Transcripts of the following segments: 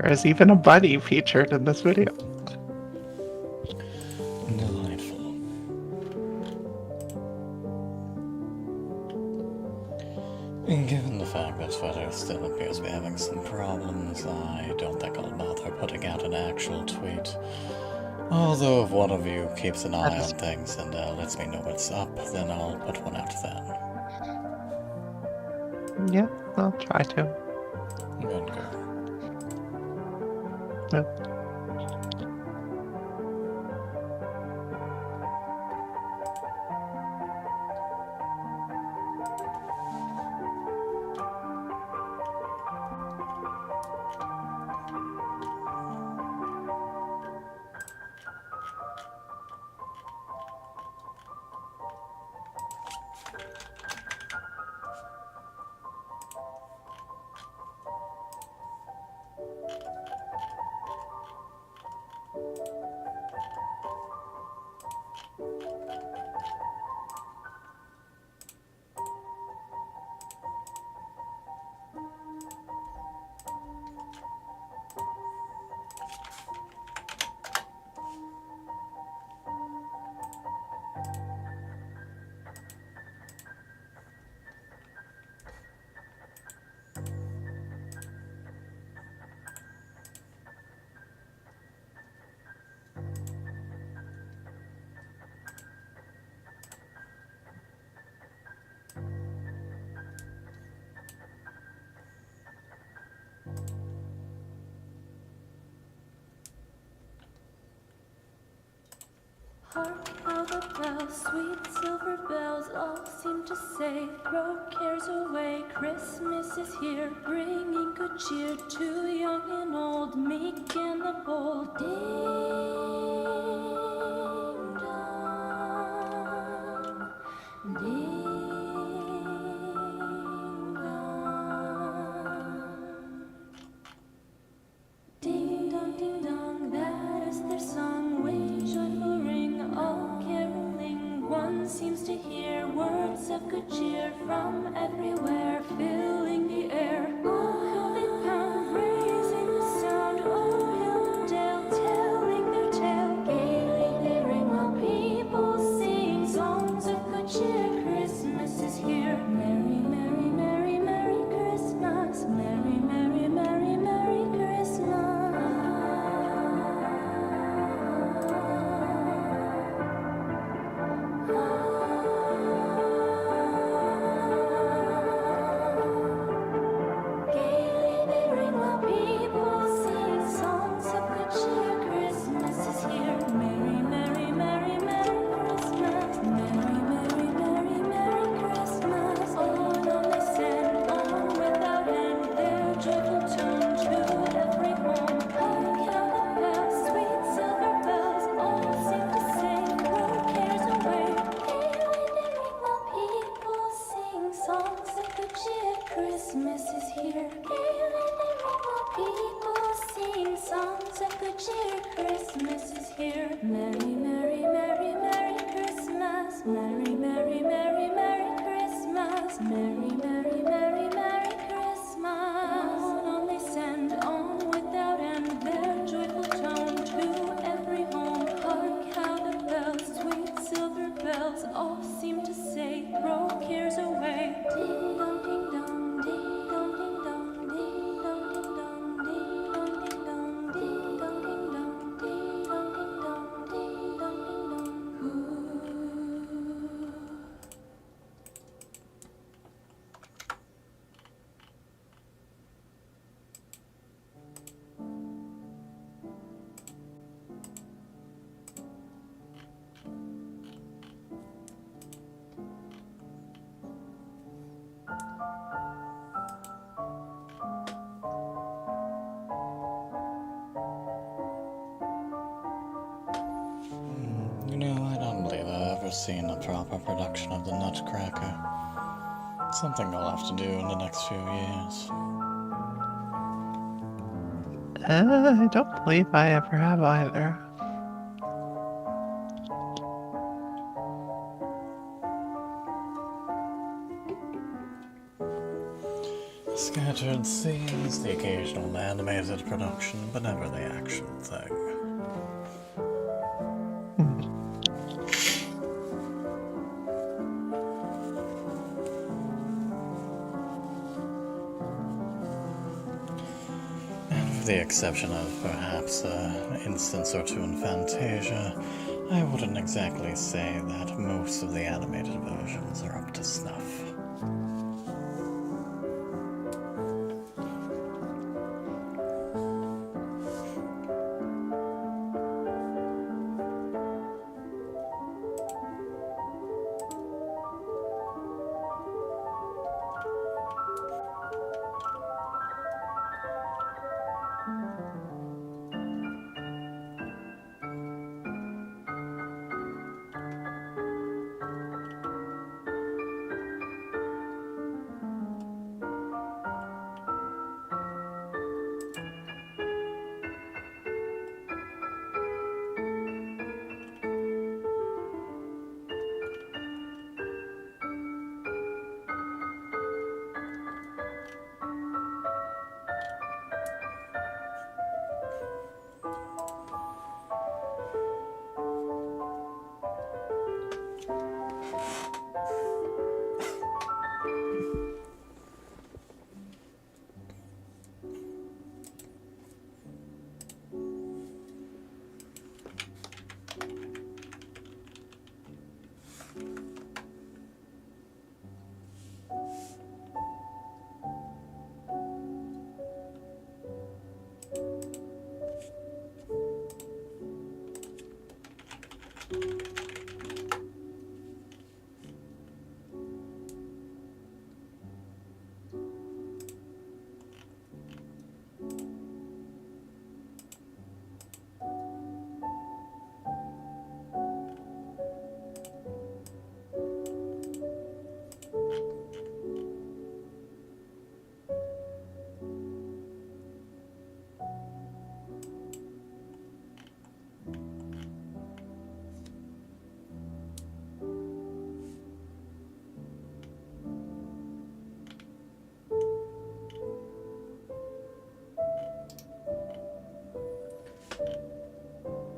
There is even a bunny featured in this video. Delightful. Given the fact that Twitter still appears to be having some problems, I don't think I'll bother putting out an actual tweet. Although if one of you keeps an eye on things and lets me know what's up, then I'll put one out then. Yeah, I'll try to. Good girl. Yep. Hark how the bells, sweet silver bells, all seem to say, throw cares away. Christmas is here, bringing good cheer to young and old, meek and the bold. Ding dong, ding dong. Ding dong, that is their song, with joyful ring, all caroling. One seems to hear words of good cheer from everywhere, filling the air. Oh, how they pound, raising the sound. Oh, hill and dale, telling their tale. Gaily they ring while people sing songs of good cheer. Christmas is here. Merry, merry, merry, merry Christmas. Merry, merry, merry, merry Christmas. Gaily they ring while people sing songs of good cheer. Christmas is here. Merry, merry, merry, merry Christmas. Merry, merry, merry, merry Christmas. On they send, on without end, their joyful tone to every home. Hark how the bells, sweet silver bells, all seem to say, throw cares away. Gaily they ring while people sing songs of good cheer. Christmas is here. Gaily they ring while people sing songs of good cheer. Christmas is here. Merry, merry, merry, merry Christmas. Merry, merry, merry, merry Christmas. Merry, merry, merry, merry Christmas. On they send, on without end, their joyful tone to every home. Hark how the bells, sweet silver bells, all seem to say, throw cares away. Ding dong, ding dong, ding dong, ding dong, ding dong, ding dong, ding dong, ding dong, ding dong, ding dong, ding dong, ding dong, ding dong, ding dong. Ooh. You know, I don't believe I've ever seen a proper production of The Nutcracker. Something I'll have to do in the next few years. I don't believe I ever have either. Scattered scenes, the occasional animated production, but never the action thing. And with the exception of perhaps an instance or two in Fantasia, I wouldn't exactly say that most of the animated versions are up to snuff.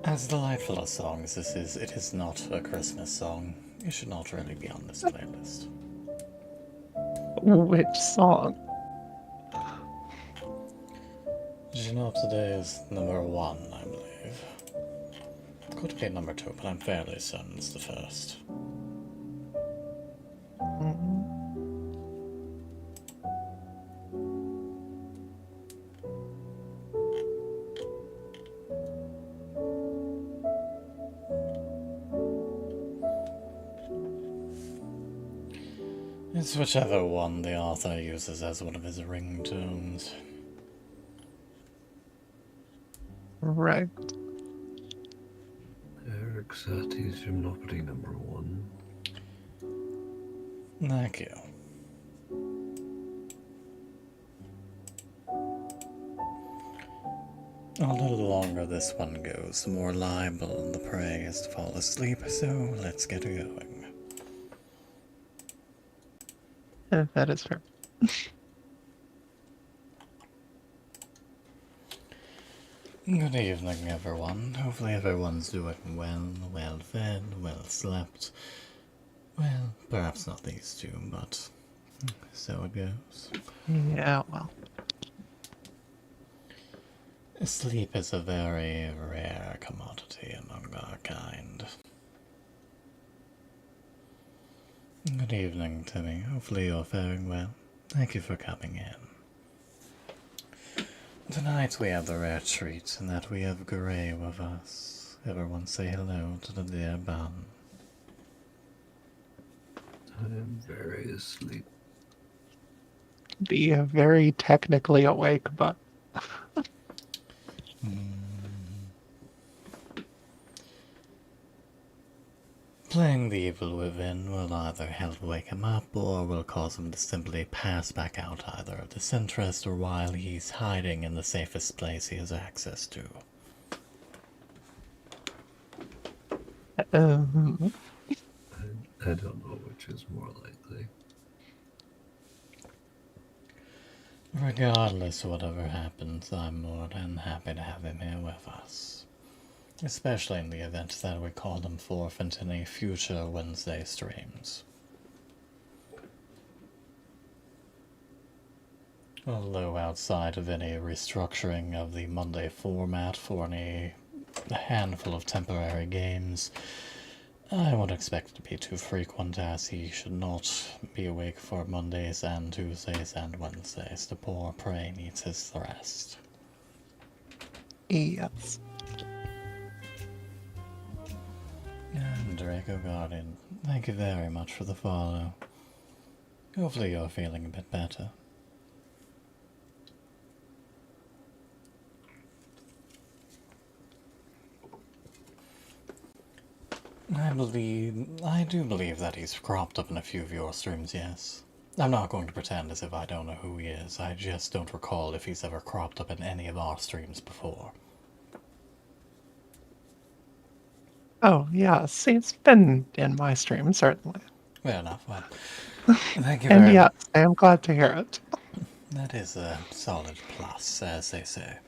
As delightful a song as this is, it is not a Christmas song. It should not really be on this playlist. Which song? Did you know today is number 1, I believe? Could be number 2, but I'm fairly certain it's the first. It's whichever one the author uses as one of his ringtones. Right. Eric Satie's Monopoly number 1. Thank you. A little longer this one goes, the more liable the prey is to fall asleep, so let's get going. That is fair. Good evening, everyone. Hopefully everyone's doing well, well fed, well slept. Well, perhaps not these two, but so it goes. Yeah, well. Sleep is a very rare commodity among our kind. Good evening, Timmy. Hopefully you're faring well. Thank you for coming in. Tonight we have the rare treat in that we have Gray with us. Everyone say hello to the dear Bun. I am very asleep. Be very technically awake, but Playing the evil within will either help wake him up or will cause him to simply pass back out either of disinterest or while he's hiding in the safest place he has access to. I don't know which is more likely. Regardless of whatever happens, I'm more than happy to have him here with us. Especially in the event that we call him forth into any future Wednesday streams. Although outside of any restructuring of the Monday format for a handful of temporary games, I won't expect it to be too frequent, as he should not be awake for Mondays and Tuesdays and Wednesdays. The poor prey needs his rest. Yes. And Draco Guardian, thank you very much for the follow. Hopefully you're feeling a bit better. I do believe that he's cropped up in a few of your streams, yes. I'm not going to pretend as if I don't know who he is, I just don't recall if he's ever cropped up in any of our streams before. Oh, yes. It's been in my stream, certainly. Fair enough, well, thank you And very much. yes, I am glad to hear it. That is a solid plus, as they say.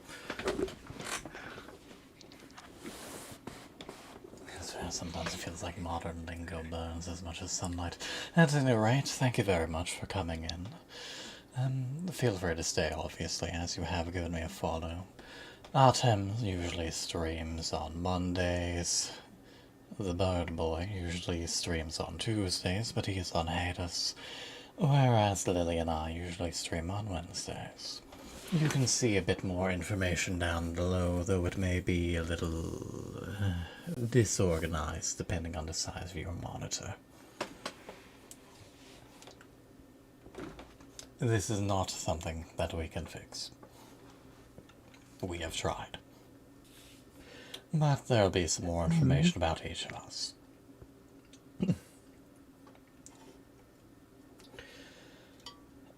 Sometimes it feels like modern lingo burns as much as sunlight. At any rate, thank you very much for coming in. Feel free to stay, obviously, as you have given me a follow. Artem usually streams on Mondays. The Bird Boy usually streams on Tuesdays, but he's on hiatus. Whereas Lily and I usually stream on Wednesdays. You can see a bit more information down below, though it may be a little disorganized depending on the size of your monitor. This is not something that we can fix. We have tried. But there'll be some more information about each of us.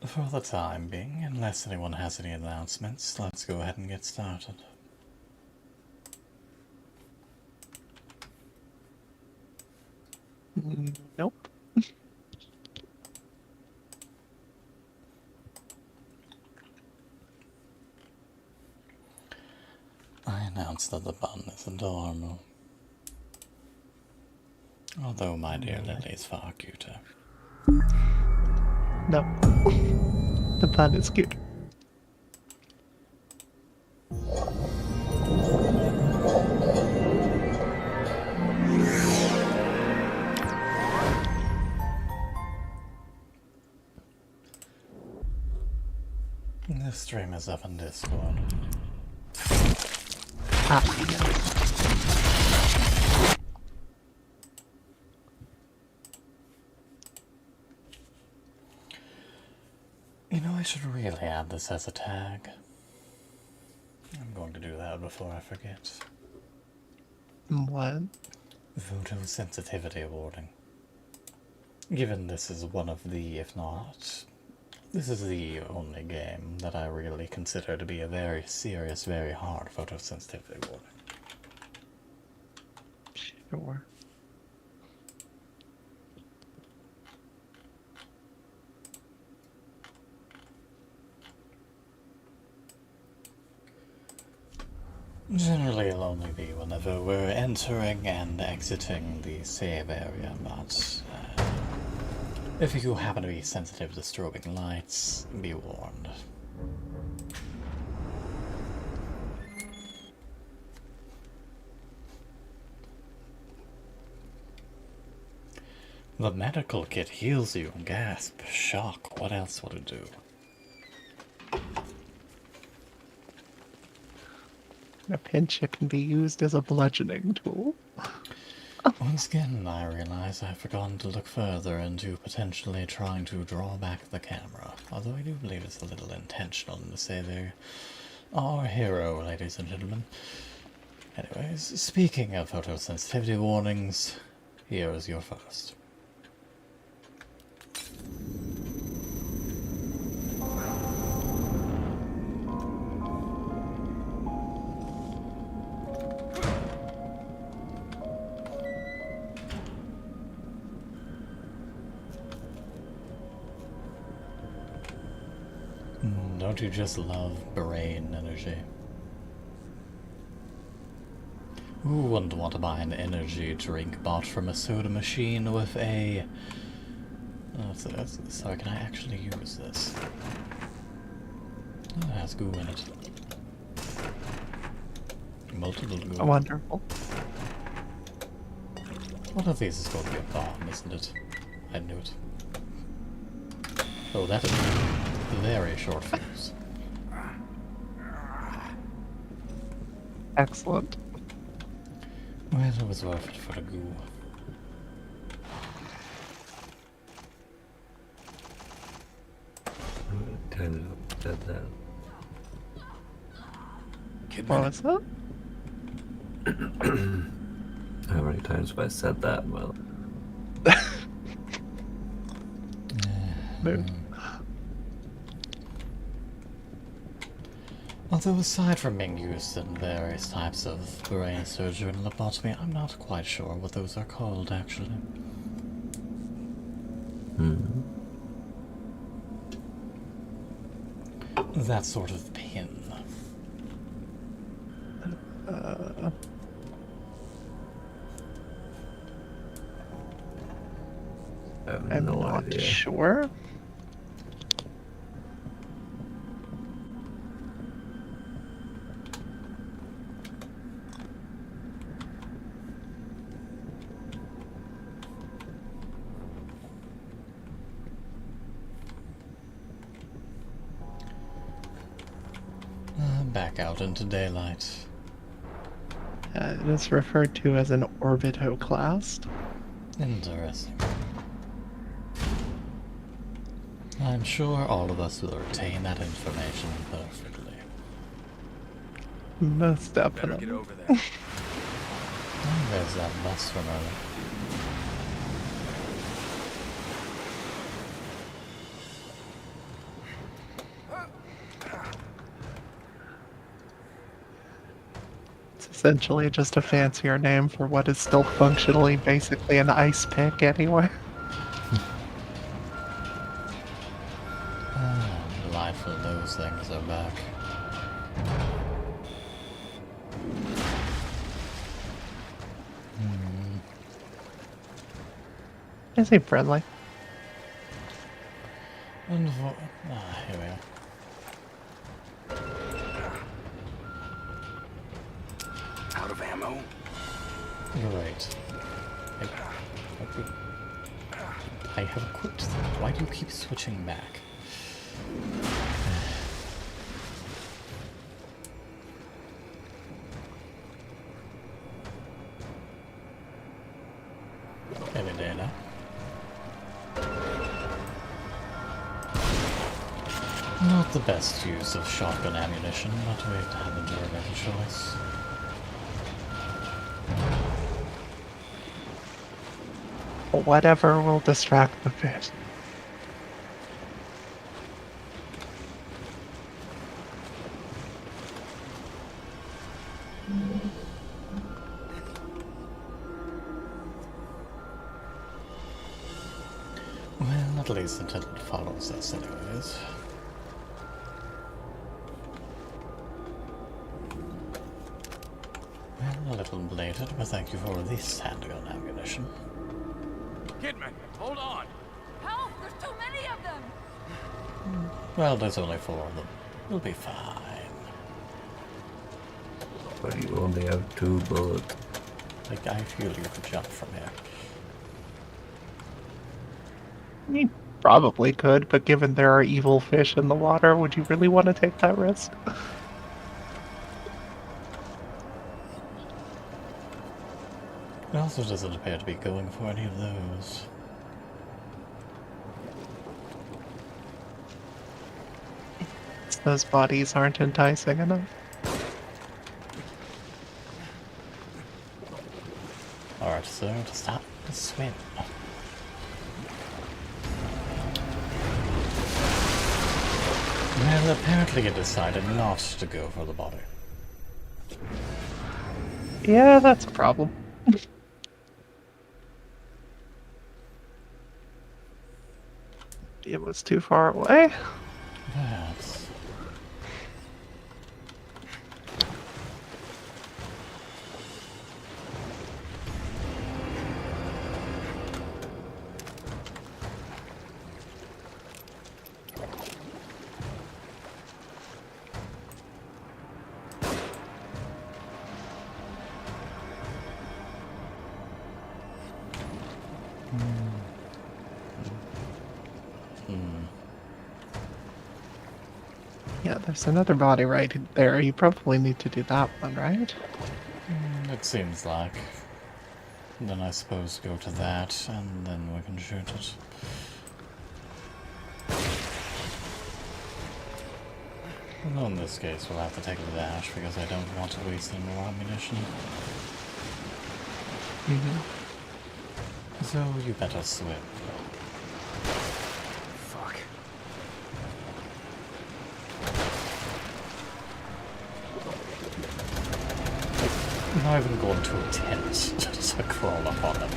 For the time being, unless anyone has any announcements, let's go ahead and get started. Nope. I announced that the bun is adorable. Although my dear Lily is far cuter. No. The pun is cute. This stream is up in Discord. Ah, yes. You know, I should really add this as a tag. I'm going to do that before I forget. What? Photosensitivity warning. Given this is one of the, if not, this is the only game that I really consider to be a very serious, very hard photosensitivity warning. Sure. Generally, it'll only be whenever we're entering and exiting the save area, but if you happen to be sensitive to strobing lights, be warned. The medical kit heals you. Gasp. Shock. What else would it do? In a pinch, it can be used as a bludgeoning tool. Once again, I realize I've forgotten to look further into potentially trying to draw back the camera, although I do believe it's a little intentional to say they're our hero, ladies and gentlemen. Anyways, speaking of photosensitivity warnings, here is your first. Don't you just love brain energy? Who wouldn't want to buy an energy drink bought from a soda machine with a... sorry, can I actually use this? Oh, it has goo in it. Multiple goo. Wonderful. One of these is going to be a bomb, isn't it? I knew it. Oh, that is a very short fuse. Excellent. Well, it was worth it for the goo. Times up said that. What was that? How many times have I said that? Well, Mood. Although aside from being used in various types of brain surgery and lobotomy, I'm not quite sure what those are called, actually. That sort of pin. I have I'm no not idea. sure. Back out into daylight. It is referred to as an orbitoclast. Interesting. I'm sure all of us will retain that information perfectly. Most definitely. Oh, there's that bus from earlier. It's essentially just a fancier name for what is still functionally basically an ice pick anyway. Delightful those things are back. Is he friendly? And here we are. Out of ammo? Great. I have a quick thought. Why do you keep switching back? Any day now. Not the best use of shotgun ammunition, but we haven't really a choice. Whatever will distract the fish. Well, at least until it follows us anyways. Well, a little belated, but thank you for this handgun ammunition. Kidman, hold on! Help! There's too many of them! Well, there's only 4 of them. We'll be fine. But you only have 2 bullets. Like, I feel you could jump from here. You probably could, but given there are evil fish in the water, would you really want to take that risk? It also doesn't appear to be going for any of those. Those bodies aren't enticing enough. Alright, so to stop the swim. Well, apparently it decided not to go for the body. Yeah, that's a problem. It was too far away. Perhaps. Yeah, there's another body right there. You probably need to do that one, right? It seems like. Then I suppose go to that, and then we can shoot it. Well, in this case, we'll have to take a dash because I don't want to waste any more ammunition. So you better swim. Fuck. I'm not even going to attempt to crawl up on them.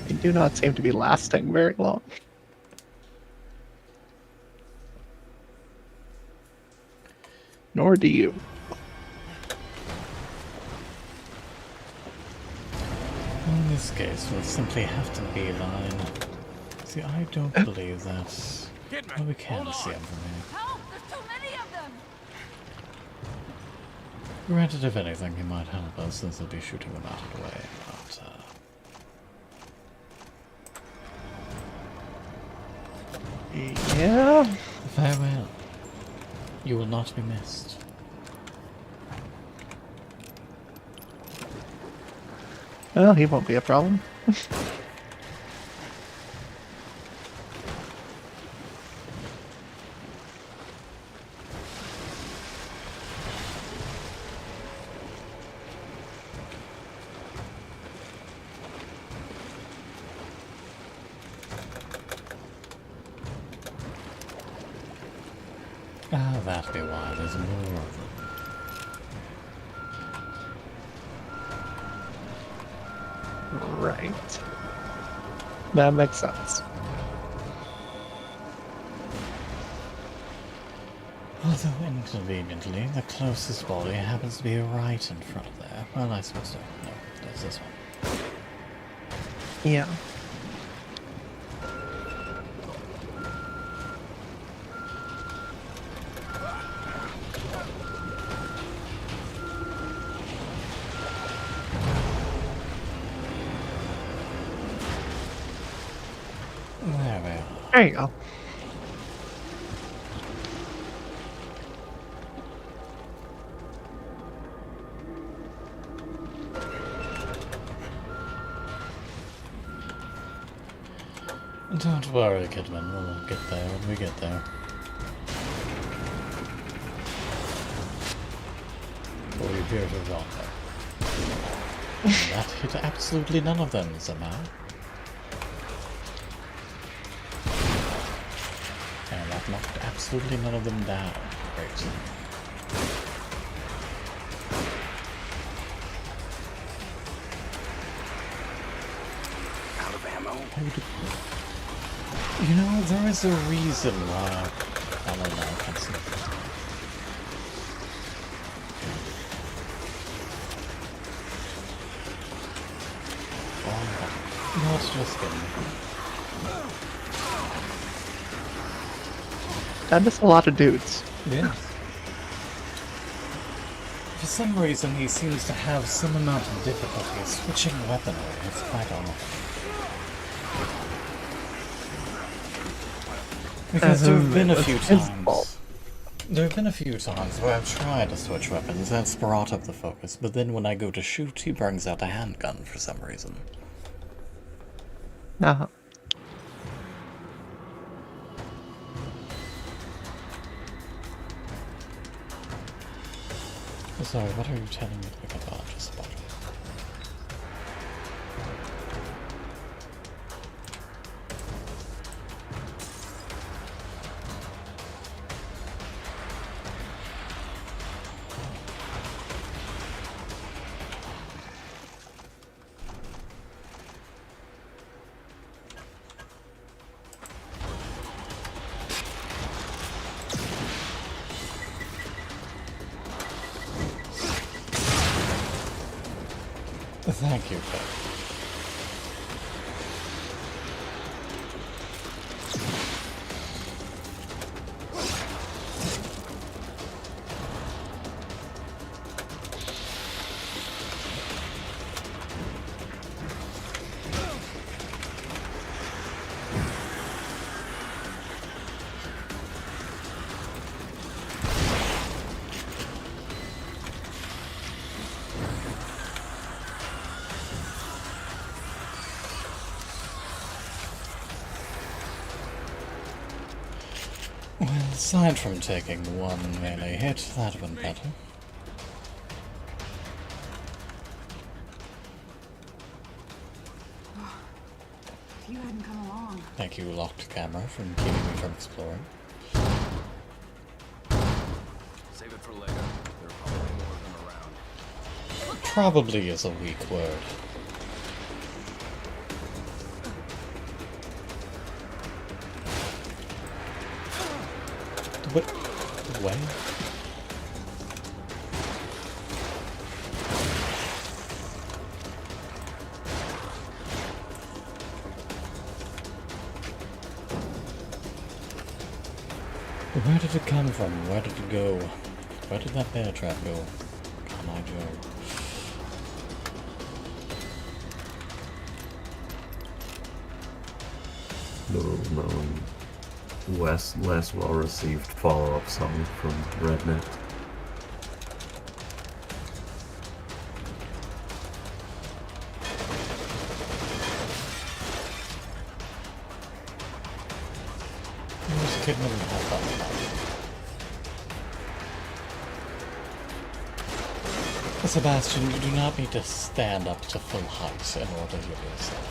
They do not seem to be lasting very long. Nor do you. In this case, we'll simply have to beeline. See, I don't believe that. Kidman, Oh, we can hold see on. him from here. Help! There's too many of them! Granted, if anything, he might help us since he'll be shooting them out of the way, but, Yeah. farewell. You will not be missed. Well, he won't be a problem. Ah, that'd be why there's more of them. Right. That makes sense. Although, inconveniently, the closest body happens to be right in front of there. Well, I suppose so. No, there's this one. Yeah. There we are. There you go. Don't worry, Kidman. We'll get there when we get there. Or you appear to have gone there. And that hit absolutely none of them somehow. And that knocked absolutely none of them down. Great. Out of ammo. You know, there is a reason why. I don't know, I can't see. Oh, no, it's just kidding. That is a lot of dudes. Yeah. For some reason, he seems to have some amount of difficulty switching weaponry. It's quite odd. Because there have been a few it's his times. fault. There have been a few times where I've tried to switch weapons. That's brought up the focus. But then when I go to shoot, he brings out a handgun for some reason. Uh-huh. Sorry, what are you telling me to pick up? Oh, just spotted. Thank you, Pep. Aside from taking one melee hit, that went better. If you hadn't come along. Thank you, locked camera, for keeping me from exploring. Save it for later. There are probably more of them around. Probably is a weak word. What? When? Where did it come from? Where did it go? Where did that bear trap go? Come on, Joe. Little known, less well received follow up song from Redneck. Where's Kidman have that from? Sebastian, you do not need to stand up to full height in order to heal yourself.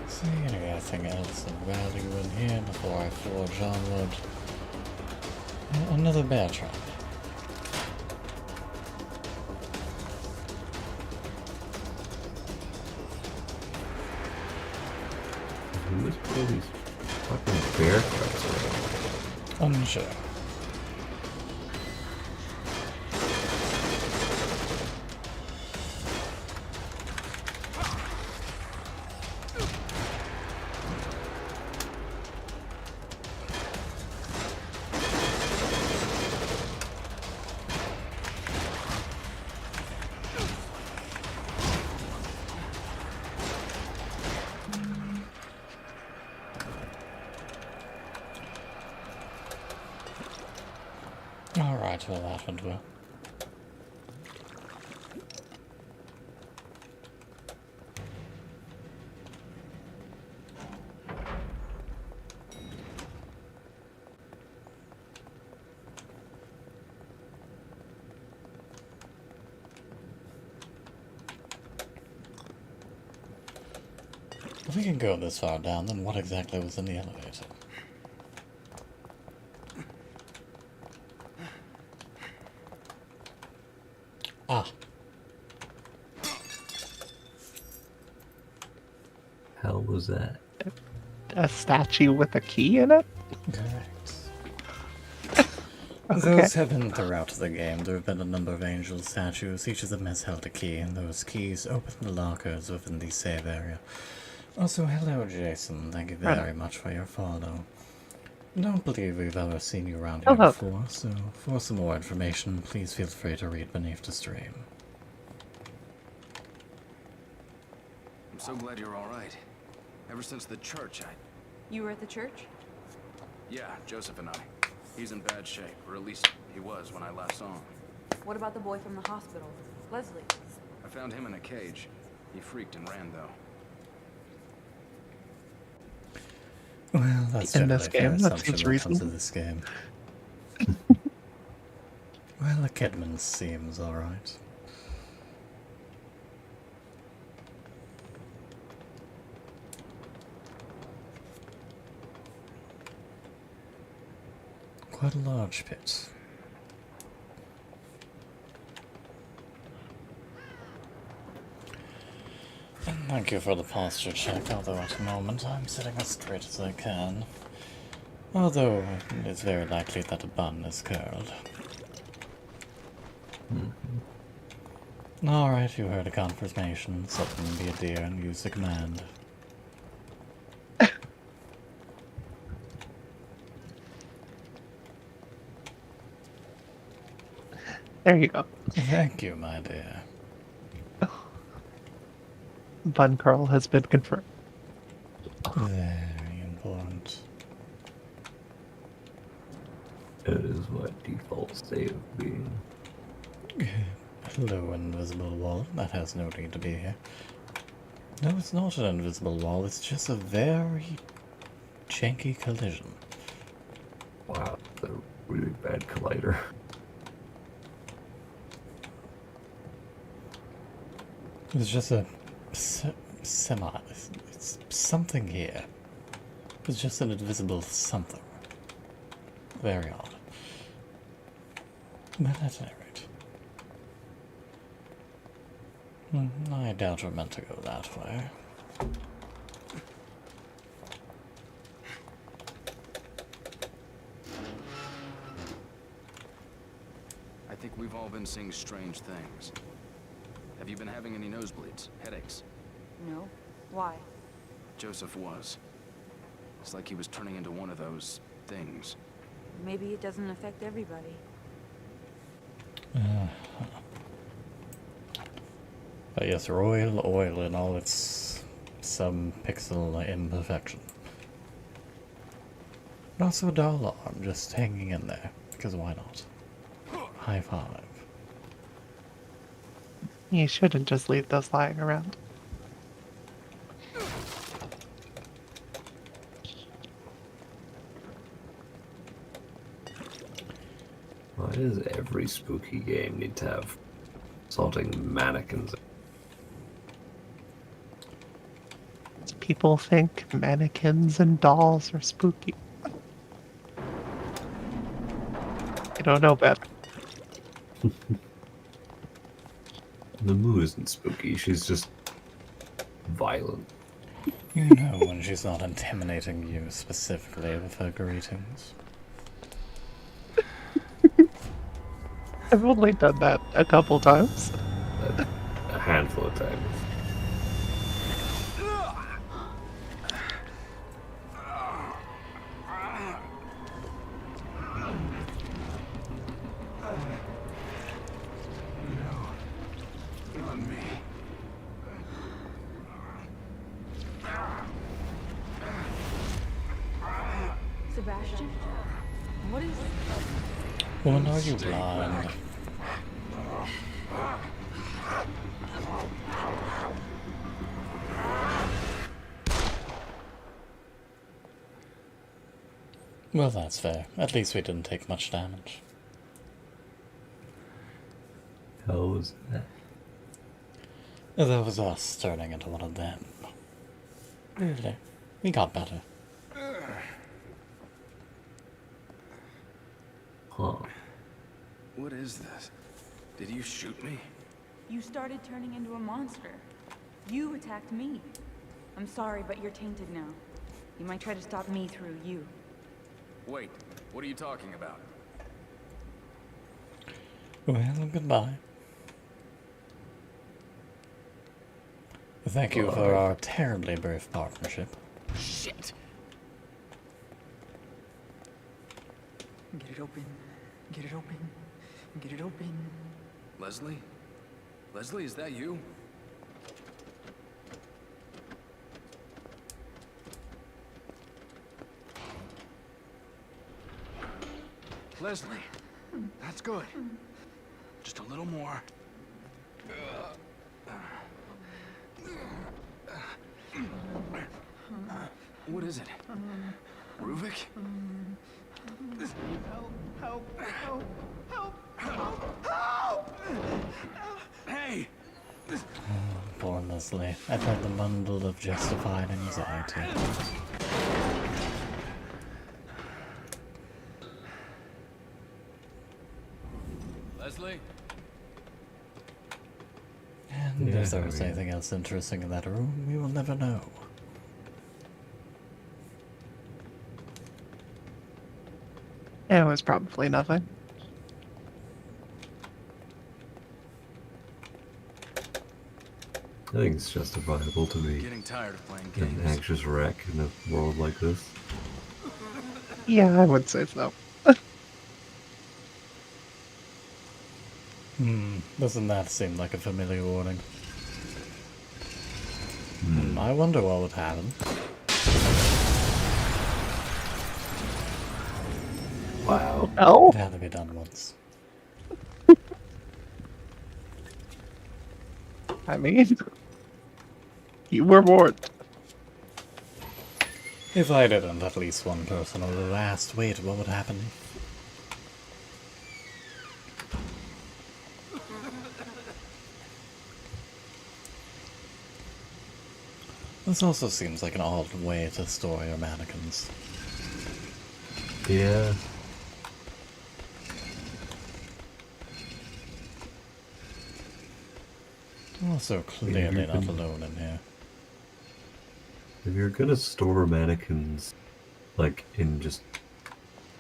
See anything else of value in here before I forge onward? Another bear trap. Who is putting these fucking bear traps around? Unsure. Alright, well that went well. If we can go this far down, then what exactly was in the elevator? Ah. Hell was that? A statue with a key in it? Correct. Okay. Those have been throughout the game. There have been a number of angel statues. Each of them has held a key, and those keys open the lockers within the save area. Also, hello, Jason. Thank you very much for your follow. Don't believe we've ever seen you around here Hello. before, so for some more information, please feel free to read beneath the stream. I'm so glad you're all right. Ever since the church, You were at the church? Yeah, Joseph and I. He's in bad shape, or at least he was when I last saw him. What about the boy from the hospital? Leslie. I found him in a cage. He freaked and ran, though. Well, that's In this generally a fair game, that assumption seems when it comes to reasonable. this game. Well, the Kidman seems alright. Quite a large pit. And thank you for the posture check, although at the moment I'm sitting as straight as I can. Although it's very likely that a bun is curled. Alright, you heard a confirmation. Something be a deer and use the command. There you go. Thank you, my dear. Bun curl has been confirmed. Very important. That is my default state of being. Hello, invisible wall. That has no need to be here. No, it's not an invisible wall. It's just a very janky collision. Wow, the really bad collider. It's just a semi. It's something here. It's just an invisible something. Very odd. But at any rate. I doubt we're meant to go that way. I think we've all been seeing strange things. Have you been having any nosebleeds, headaches? No? Why? Joseph was. It's like he was turning into one of those things. Maybe it doesn't affect everybody. But yes, royal oil in all its sub-pixel imperfection. Not so dull arm, just hanging in there, because why not? High five. You shouldn't just leave those lying around. Why does every spooky game need to have assaulting mannequins? People think mannequins and dolls are spooky. I don't know better. The Moo isn't spooky, she's just violent. You know when she's not intimidating you specifically with her greetings. I've only done that a couple times. A handful of times. Sebastian? What is... Woman, are you blind? Well, that's fair. At least we didn't take much damage. How was that? That was us turning into one of them. Really? We got better. Huh. What is this? Did you shoot me? You started turning into a monster. You attacked me. I'm sorry, but you're tainted now. You might try to stop me through you. Wait, what are you talking about? Well, goodbye. Thank you for our terribly brief partnership. Shit! Get it open. Get it open. Get it open. Leslie? Leslie, is that you? Leslie, that's good. Just a little more. What is it? Ruvik? Hey! Poor Leslie. I felt the bundle of justified anxiety. Leslie? And Yeah, if there I was mean- anything else interesting in that room, we will never know. It was probably nothing. I think it's justifiable to be Getting tired of playing an games. anxious wreck in a world like this. Yeah, I would say so. Doesn't that seem like a familiar warning? I wonder what would happen. Wow. Oh, It had to be done once. I mean, you were warned. If I didn't, at least one person would have asked, wait, what would happen? This also seems like an odd way to store your mannequins. Yeah. Also clearly not alone in here. If you're gonna store mannequins, like in just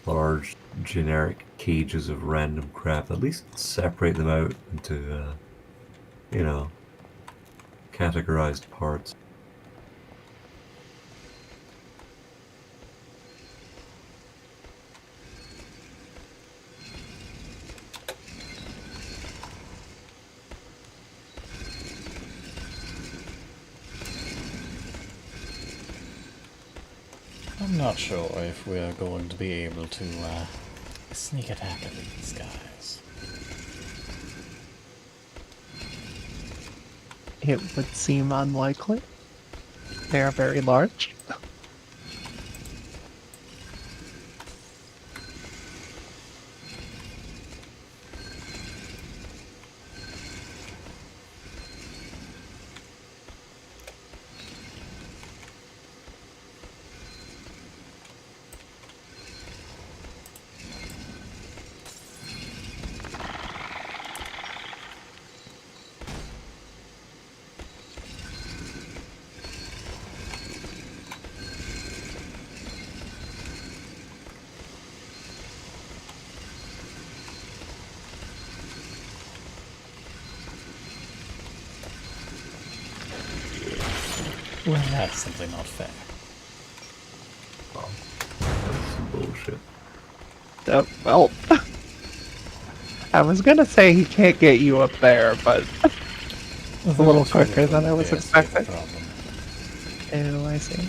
large generic cages of random crap, at least separate them out into, you know, categorized parts. I'm not sure if we're going to be able to sneak attack at these guys. It would seem unlikely. They are very large. Well, that's simply not fair. That's some bullshit. Well, I was gonna say he can't get you up there, but a little quicker than I was expecting. Oh, I see.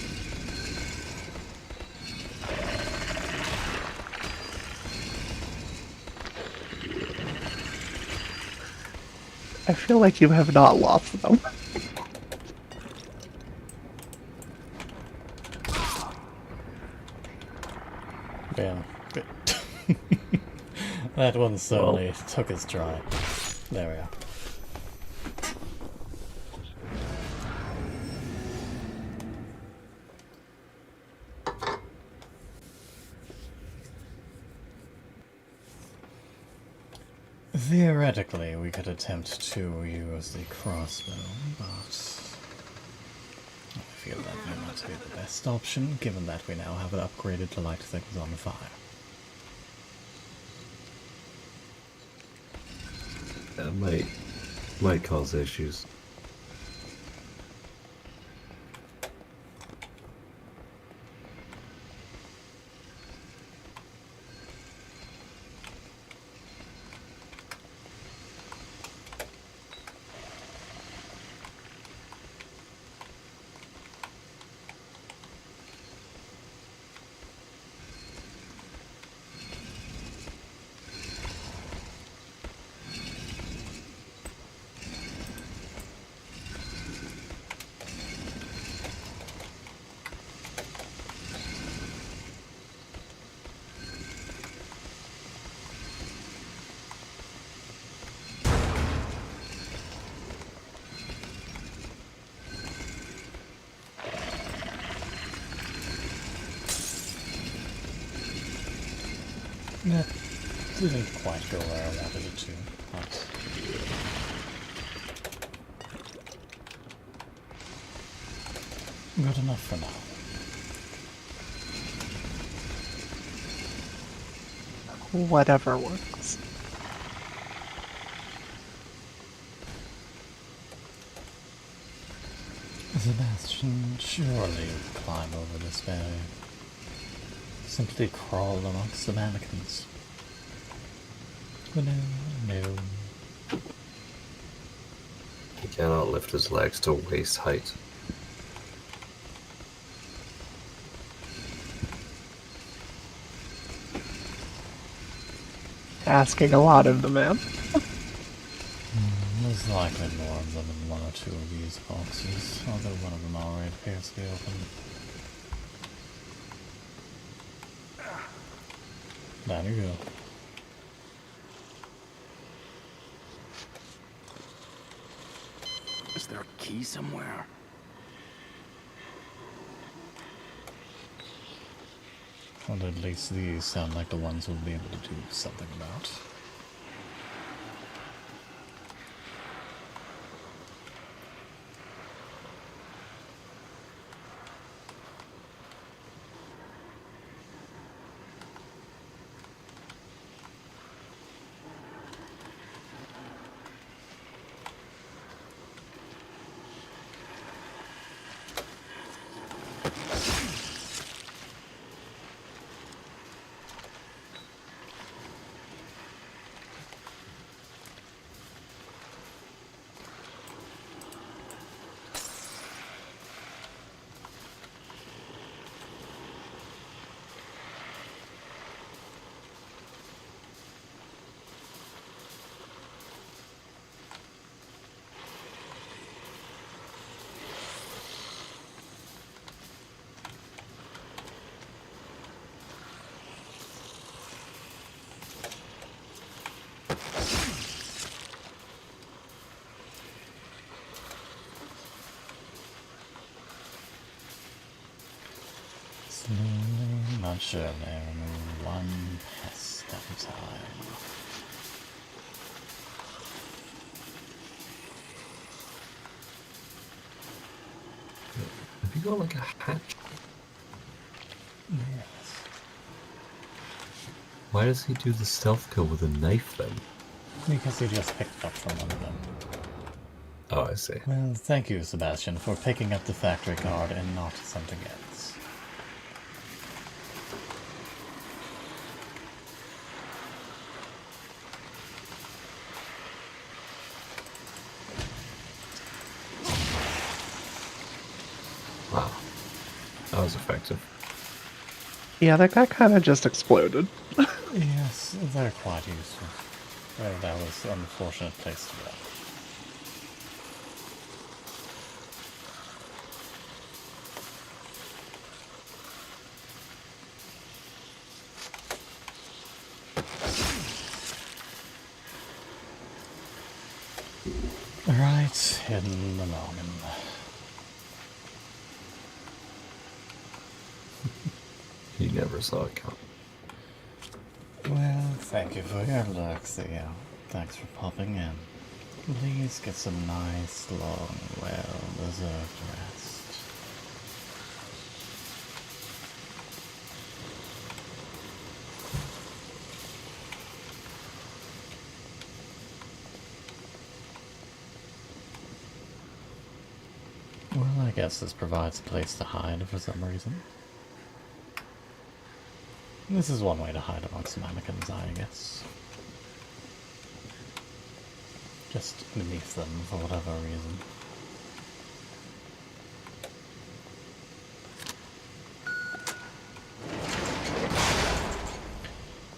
I feel like you have not lost them. Yeah. That one certainly took his try. There we are. Theoretically, we could attempt to use the crossbow, but I feel that may not be the best option, given that we now have it upgraded to light things on fire. That might cause issues. That didn't quite go where I wanted it to, but good enough for now. Whatever works. Sebastian, surely you could climb over this barrier. Simply crawl amongst the mannequins. But no. He cannot lift his legs to waist height. Asking a lot of the man. As There's likely more of them in one or two of these boxes, although one of them already appears to be open. There you go. Is there a key somewhere? Well, at least these sound like the ones we'll be able to do something about. Slowly, not surely, remove one pest at a time. Have you got like a hatch? Yes. Why does he do the stealth kill with a knife then? Because he just picked it up from one of them. Oh, I see. Well, thank you, Sebastian, for picking up the factory card and not something else. Wow. That was effective. Yeah, that guy kind of just exploded. Yes, they're quite useful. Well, that was an unfortunate place to go. Right in the noggin. He never saw it come. Well, thank you for your look, Theo. Thanks for popping in. Please get some nice, long, well-deserved rest. Well, I guess this provides a place to hide for some reason. This is one way to hide amongst mannequins, I guess. Just beneath them for whatever reason.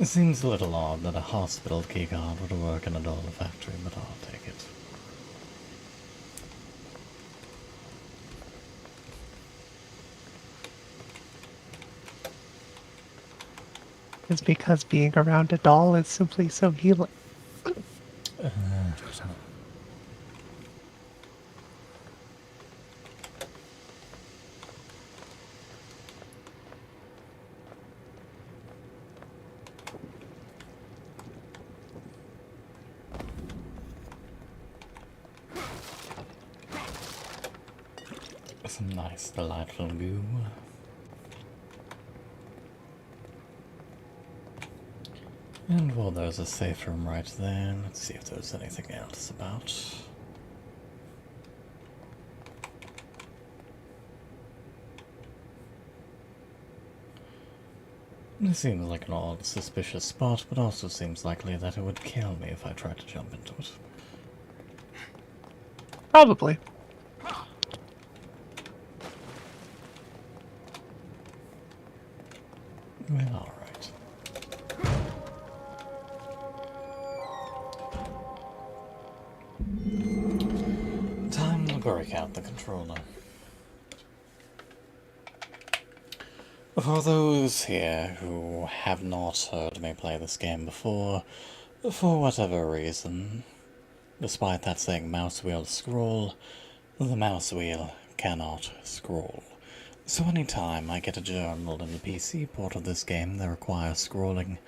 It seems a little odd that a hospital keycard would work in a dollar factory, but I'll take it. It's because being around a doll is simply so healing. Some nice, delightful goo. And well, there's a safe room right there. Let's see if there's anything else about. This seems like an odd, suspicious spot, but also seems likely that it would kill me if I tried to jump into it. Probably. Well, alright. break out the controller. For those here who have not heard me play this game before, for whatever reason, despite that saying mouse wheel scroll, the mouse wheel cannot scroll. So anytime I get a journal in the PC port of this game that requires scrolling,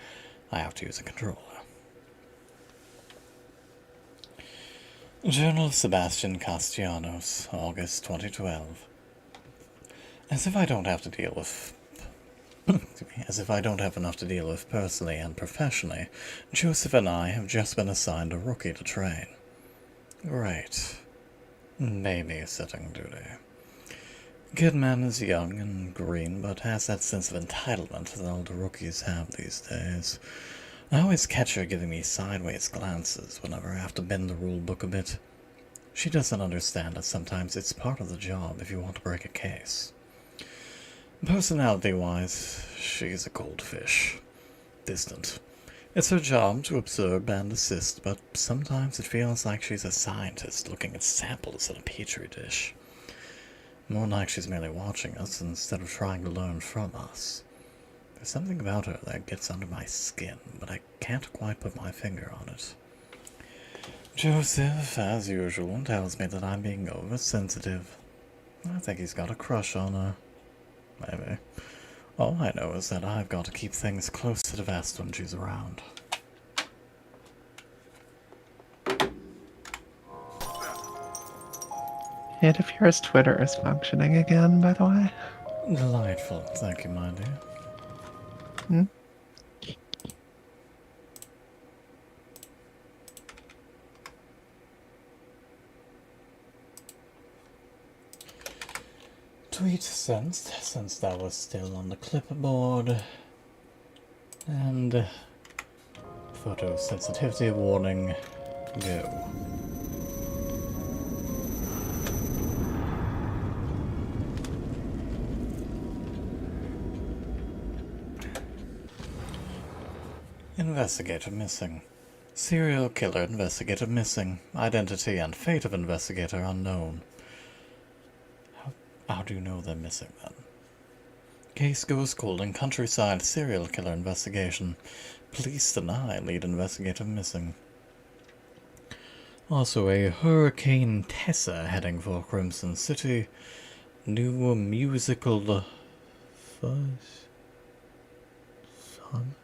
I have to use a controller. Journal of Sebastian Castellanos, August 2012. As if I don't have to deal with... As if I don't have enough to deal with personally and professionally, Joseph and I have just been assigned a rookie to train. Great. Babysitting duty. Kidman is young and green, but has that sense of entitlement that all the rookies have these days. I always catch her giving me sideways glances whenever I have to bend the rule book a bit. She doesn't understand that sometimes it's part of the job if you want to break a case. Personality-wise, she's a cold fish. Distant. It's her job to observe and assist, but sometimes it feels like she's a scientist looking at samples in a petri dish. More like she's merely watching us instead of trying to learn from us. There's something about her that gets under my skin, but I can't quite put my finger on it. Joseph, as usual, tells me that I'm being oversensitive. I think he's got a crush on her. Maybe. All I know is that I've got to keep things close to the vest when she's around. It appears Twitter is functioning again, by the way. Delightful. Thank you, my dear. Hmm? Tweet sensed, since that was still on the clipboard. And photo sensitivity warning, go. Investigator missing. Serial killer investigator missing. Identity and fate of investigator unknown. How do you know they're missing then? Case goes cold in countryside serial killer investigation. Police deny lead investigator missing. Also a Hurricane Tessa heading for Crimson City. New musical fuzz. Fun.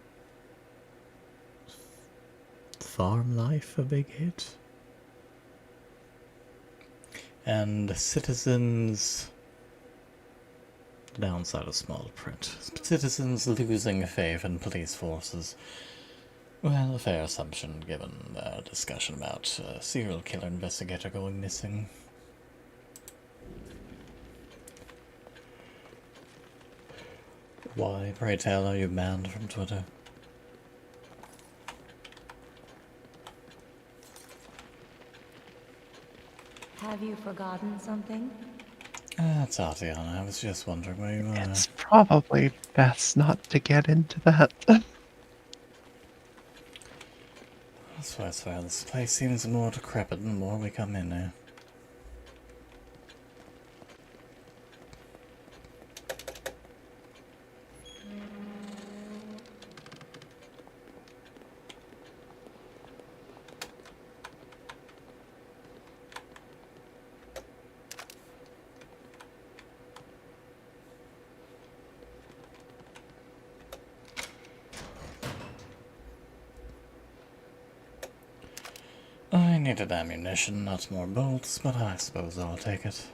Farm Life a big hit. And Citizens... The downside of small print. Citizens losing faith in police forces. Well, a fair assumption given the discussion about a serial killer investigator going missing. Why, pray tell, are you banned from Twitter? Have you forgotten something? Tatiana, I was just wondering where you were. It's probably best not to get into that. I swear, this place seems more decrepit the more we come in here. I needed ammunition, not more bolts, but I suppose I'll take it.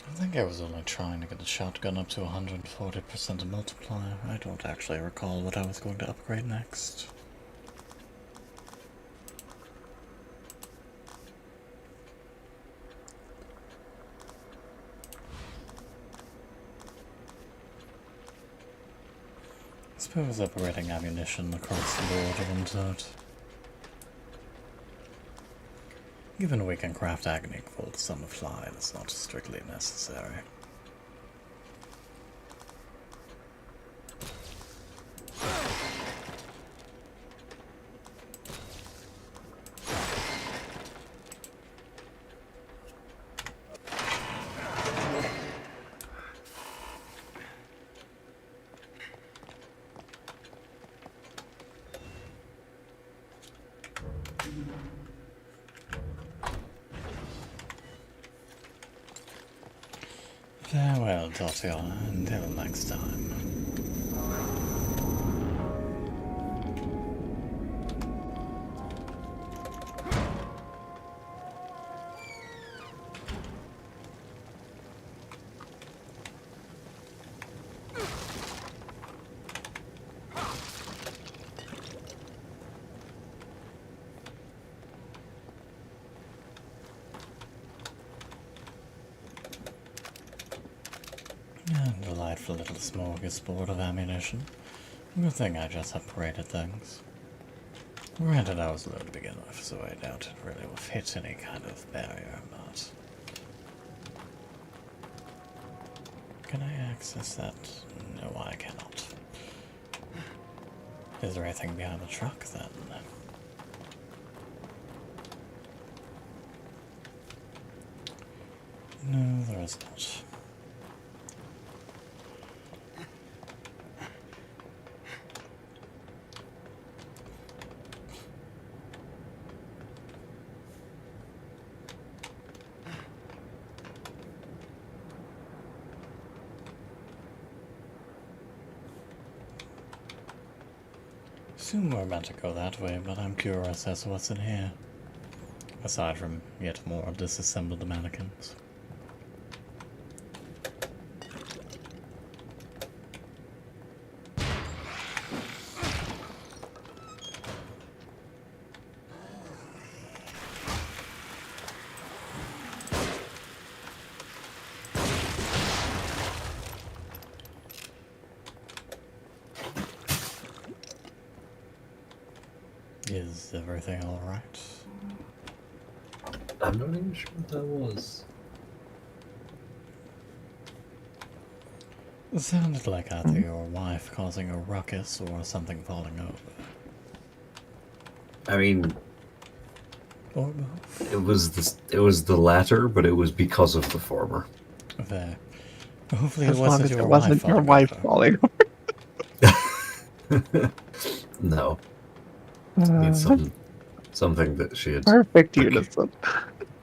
I think I was only trying to get the shotgun up to 140% multiplier. I don't actually recall what I was going to upgrade next. Suppose upgrading ammunition across the board wouldn't hurt. Even we can craft agony bolts on the fly, that's not strictly necessary. Farewell, Tatiana, until next time. A delightful little smorgasbord of ammunition. Good thing I just upgraded things. Granted, I was low to begin with, so I doubt it really will hit any kind of barrier, but... Can I access that? No, I cannot. Is there anything behind the truck, then? No, there is not. Assume we're meant to go that way, but I'm curious as to what's in here. Aside from yet more disassembled mannequins. Is everything alright? I'm not even sure what that was. It sounded like either your wife causing a ruckus or something falling over. I mean, Or both. it was the latter, but it was because of the former. There. Hopefully As it long wasn't as your it wife wasn't your falling wife over. falling No, over. it's something that she had. Perfect unison.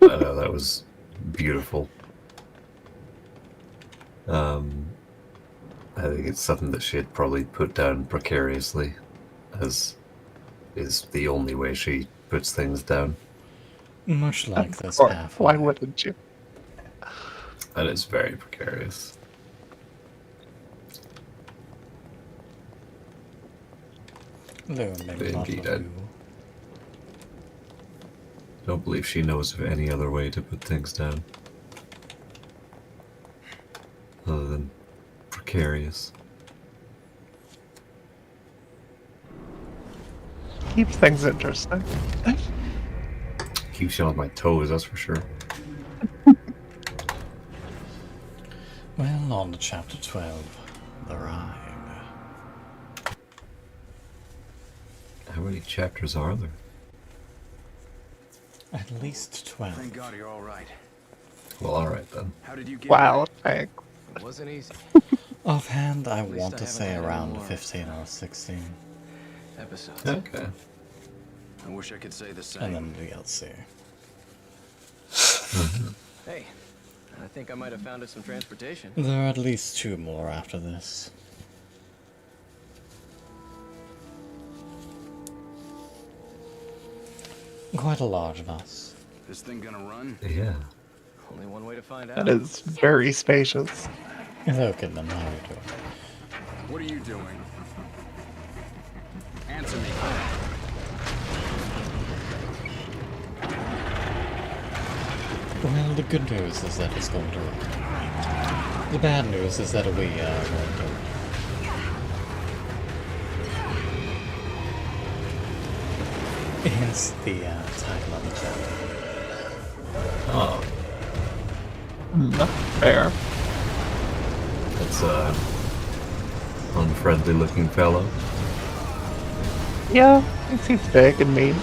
I know that was beautiful. I think it's something that she had probably put down precariously, as is the only way she puts things down, Much like Of this course, pathway. why wouldn't you? and it's very precarious. Though maybe not Indeed, of I you. don't believe she knows of any other way to put things down, other than precarious. Keeps things interesting. Keeps you on my toes, that's for sure. Well, on to chapter 12. The Rhyme. How many chapters are there? At least 12. Thank God you're all right. Well, alright then. How did you get Wow, thanks. here? It wasn't easy. Offhand, I least want I to haven't say had any around more. 15 or 16. Episodes. Okay. I wish I could say the And same. then DLC. Hey, I think I might have found us some transportation. There are at least 2 more after this. Quite a large bus. This thing gonna run? Yeah. Only one way to find out. That is very spacious. Hello, Kidman. How are you doing? What are you doing? Answer me. Well, the good news is that it's going to run. The bad news is that we are going to... Hence the title of the chapter. Oh, Not fair. that's a unfriendly looking fellow. Yeah, he seems big and mean.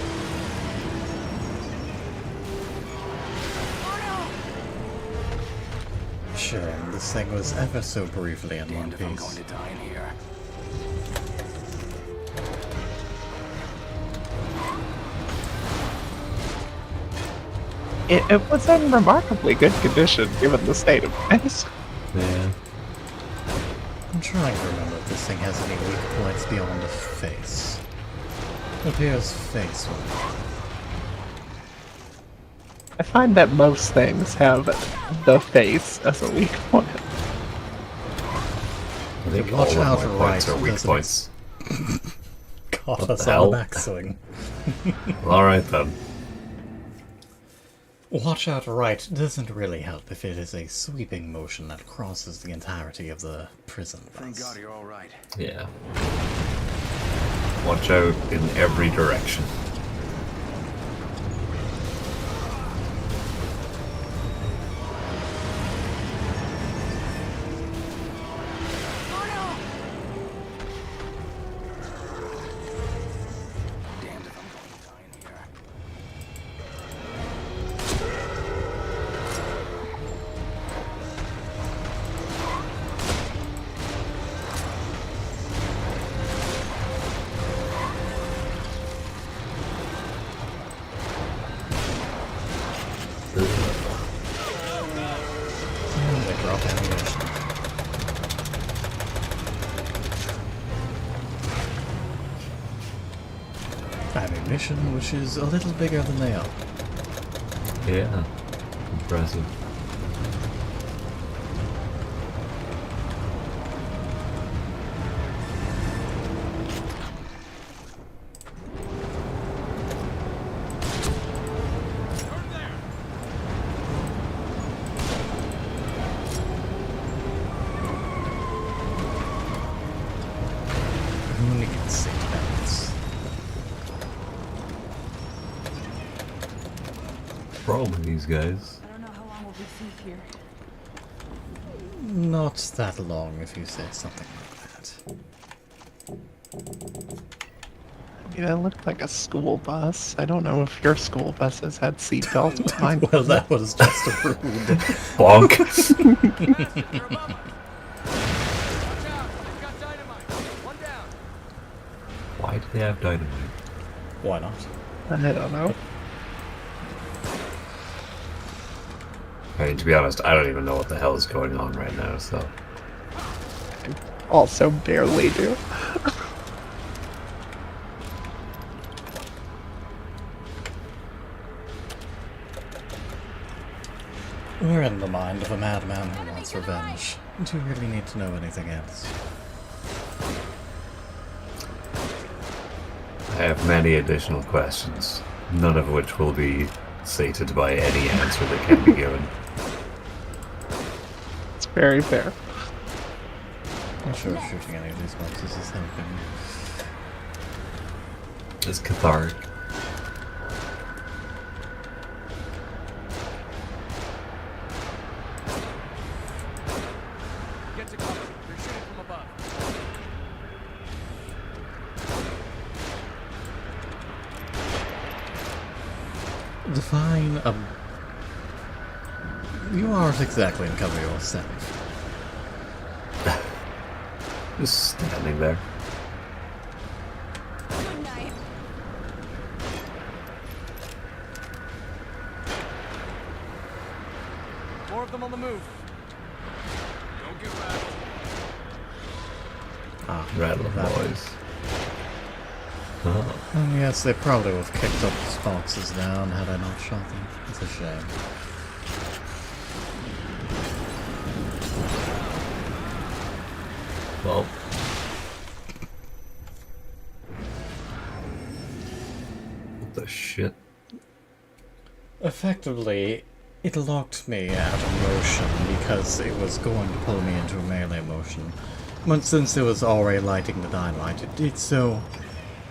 Sure, this thing was ever so briefly in one Damned if I'm going piece. to die in here. It was in remarkably good condition given the state of things. Yeah. I'm trying to remember if this thing has any weak points beyond the face. It appears face one. I find that most things have the face as a weak point. I think Watch all out of my right, points are weak doesn't points. Caught What us the on the hell? backswing. Alright then. Watch out right doesn't really help if it is a sweeping motion that crosses the entirety of the prison Thank bus. God you're all right. Yeah. Watch out in every direction. Damned if I'm going to die in here. And they drop ammunition. Ammunition which is a little bigger than they are. Yeah. Impressive. Who needs seat belts? Problem with these guys. I don't know how long we'll be safe here. Not that long if you say something like that. You know, it looked like a school bus. I don't know if your school buses had seatbelts, but mine. Well, that was just a rude. Bonk! You're above us. Watch out! They've got dynamite. One down. Why do they have dynamite? Why not? I don't know. I mean, to be honest, I don't even know what the hell is going on right now, so... Also, barely do. We're in the mind of a madman who wants revenge. Do you really need to know anything else? I have many additional questions, none of which will be sated by any answer that can be given. It's very fair. I'm sure shooting any of these boxes is helping. It's cathartic. Get to cover. They're shooting from above. Define a... You aren't exactly in cover yourself. Just standing there. Good night. More of them on the move. Don't get rattled. Ah, Rattling that- boys. Oh, Yes, they probably would have kicked up these boxes down had I not shot them. It's a shame. well. What the shit? Effectively, it locked me out of motion because it was going to pull me into a melee motion. But since it was already lighting the dynamite, it did so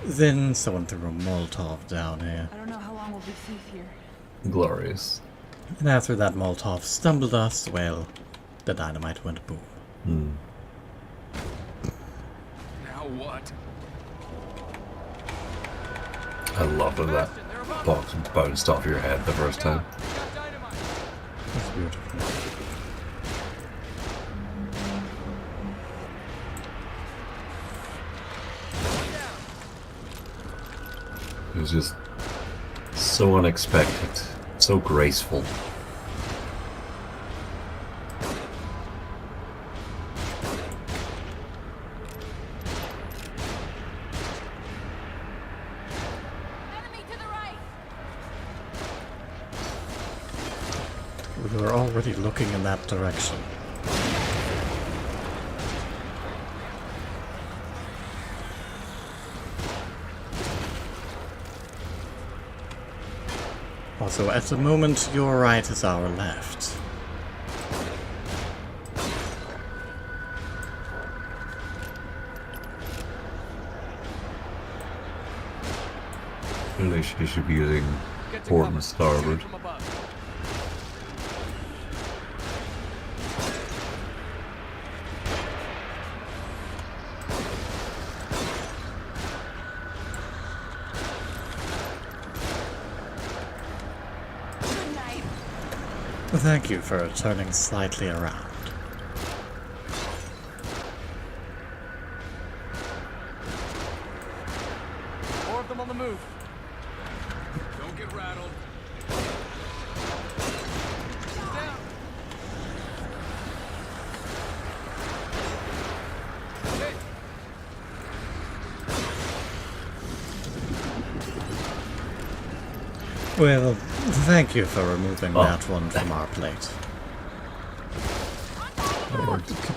Then someone threw a Molotov down here. I don't know how long we'll be safe here. Glorious. And after that Molotov stumbled us, well, the dynamite went boom. Hmm. Now what? I love that that box bounced off your head the first time. That's beautiful. It was just so unexpected, so graceful. Enemy to the right! We were already looking in that direction. Also, at the moment, your right is our left. Really, she should be using port and starboard. Thank you for turning slightly around. More of them on the move. Don't get rattled. Down. Hey. Well, thank you for removing that one from our plate.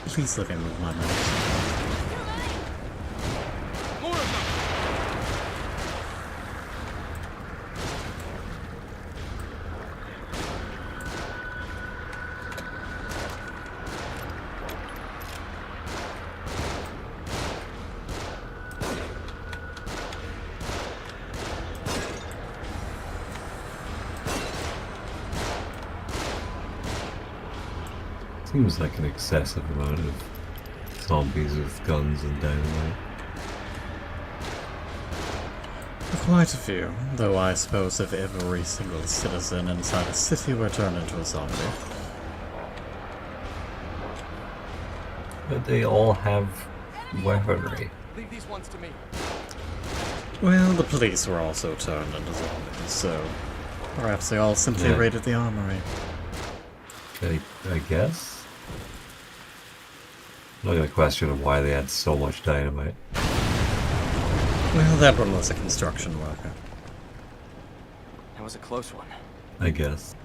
Please let me move my mouse. More of them. Seems like an excessive amount of zombies with guns and dynamite. Quite a few, though I suppose if every single citizen inside a city were turned into a zombie. But they all have weaponry. Leave these ones to me. Well, the police were also turned into zombies, so perhaps they all simply Yeah. raided the armory. I guess? I'm not gonna question why they had so much dynamite. Well, that one was a construction worker. That was a close one. I guess.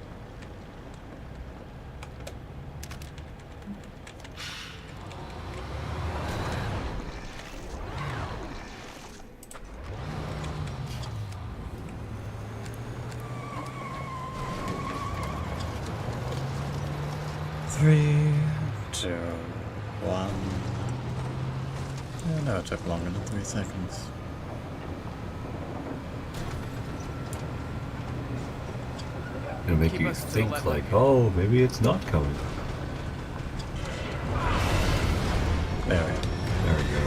Three, two, one. Yeah, no, it took longer than 3 seconds. It'll make Keep you us to the think left. like, oh, maybe it's not coming. There we go. There we go.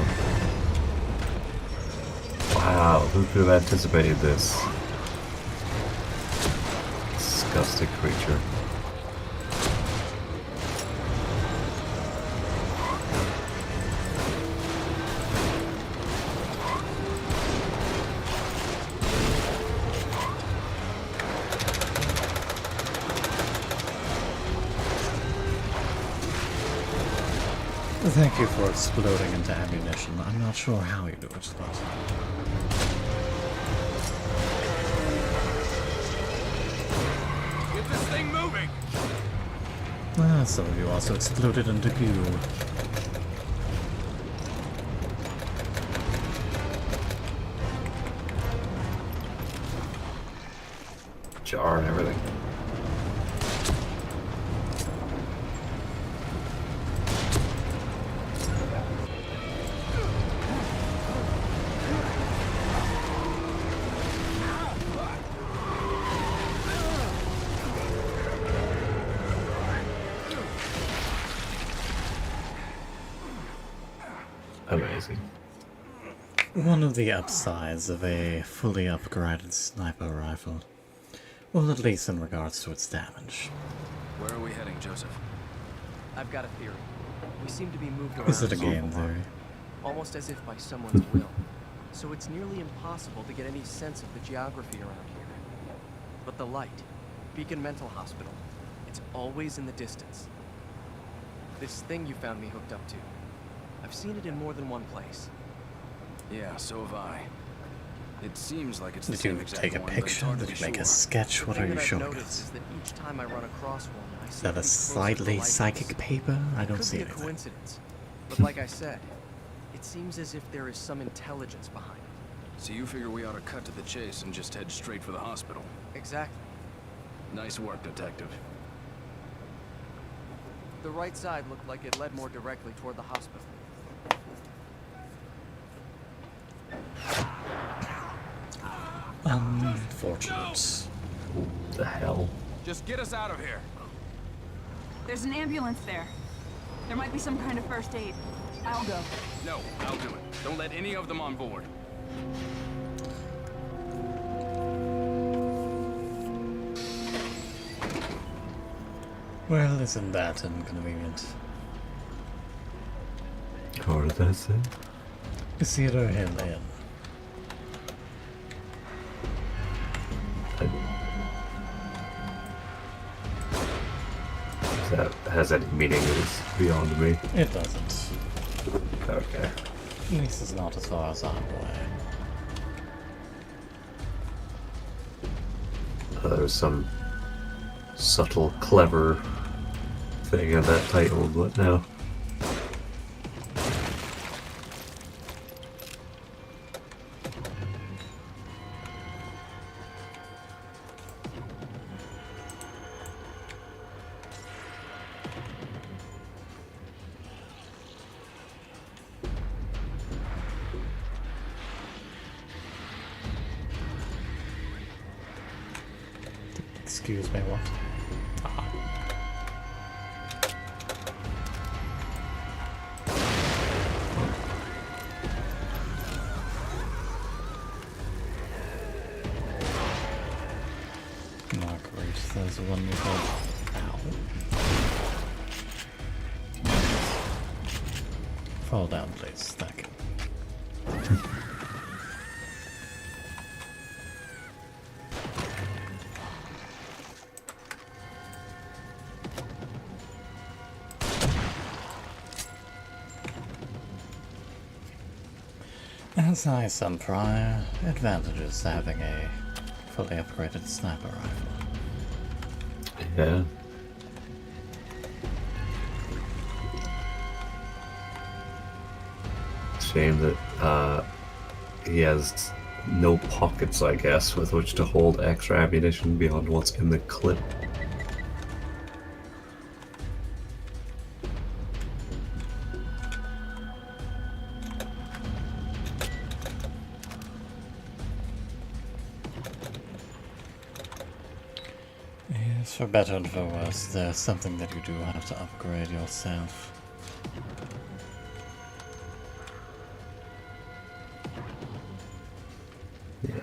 Wow, who could have anticipated this? Disgusting creature. Thank you for exploding into ammunition. I'm not sure how you do it, but... Get this thing moving. some of you also exploded into goo. Jar and everything. amazing. One of the upsides of a fully upgraded sniper rifle. Well, at least in regards to its damage. Where are we heading, Joseph? I've got a theory. We seem to be moved around Is it a so game far, theory? almost as if by someone's will. So it's nearly impossible to get any sense of the geography around here. But the light, Beacon Mental Hospital, it's always in the distance. This thing you found me hooked up to, I've seen it in more than one place. Yeah, so have I. It seems like it's the Did same you exact take a one, but it's picture? hard to Did be you make a sure. sketch? What The are thing you that I've showing noticed us? is that each time I run across one, I Is seem that to a be closer to the slightly lighthouse. psychic paper? I don't Could see be a anything. coincidence, but like I said, it seems as if there is some intelligence behind it. So you figure we ought to cut to the chase and just head straight for the hospital? Exactly. Nice work, Detective. The right side looked like it led more directly toward the hospital. Unfortunate. What the hell? Just get us out of here. There's an ambulance there. There might be some kind of first aid. I'll go. No, I'll do it. Don't let any of them on board. Well, isn't that inconvenient? What did that say? Cedar Hill Inn. If that has any meaning is beyond me. It doesn't. Okay. At least it's not as far as I'm aware. There was some subtle, clever thing in that title, but no. Excuse me, what? Not great. There's one we called. Ow. Fall down, please. Thank you. As I said prior, advantages to having a fully upgraded sniper rifle. Yeah. Shame that he has no pockets, I guess, with which to hold extra ammunition beyond what's in the clip. Yes, for better and for worse, there's something that you do have to upgrade yourself. Yeah.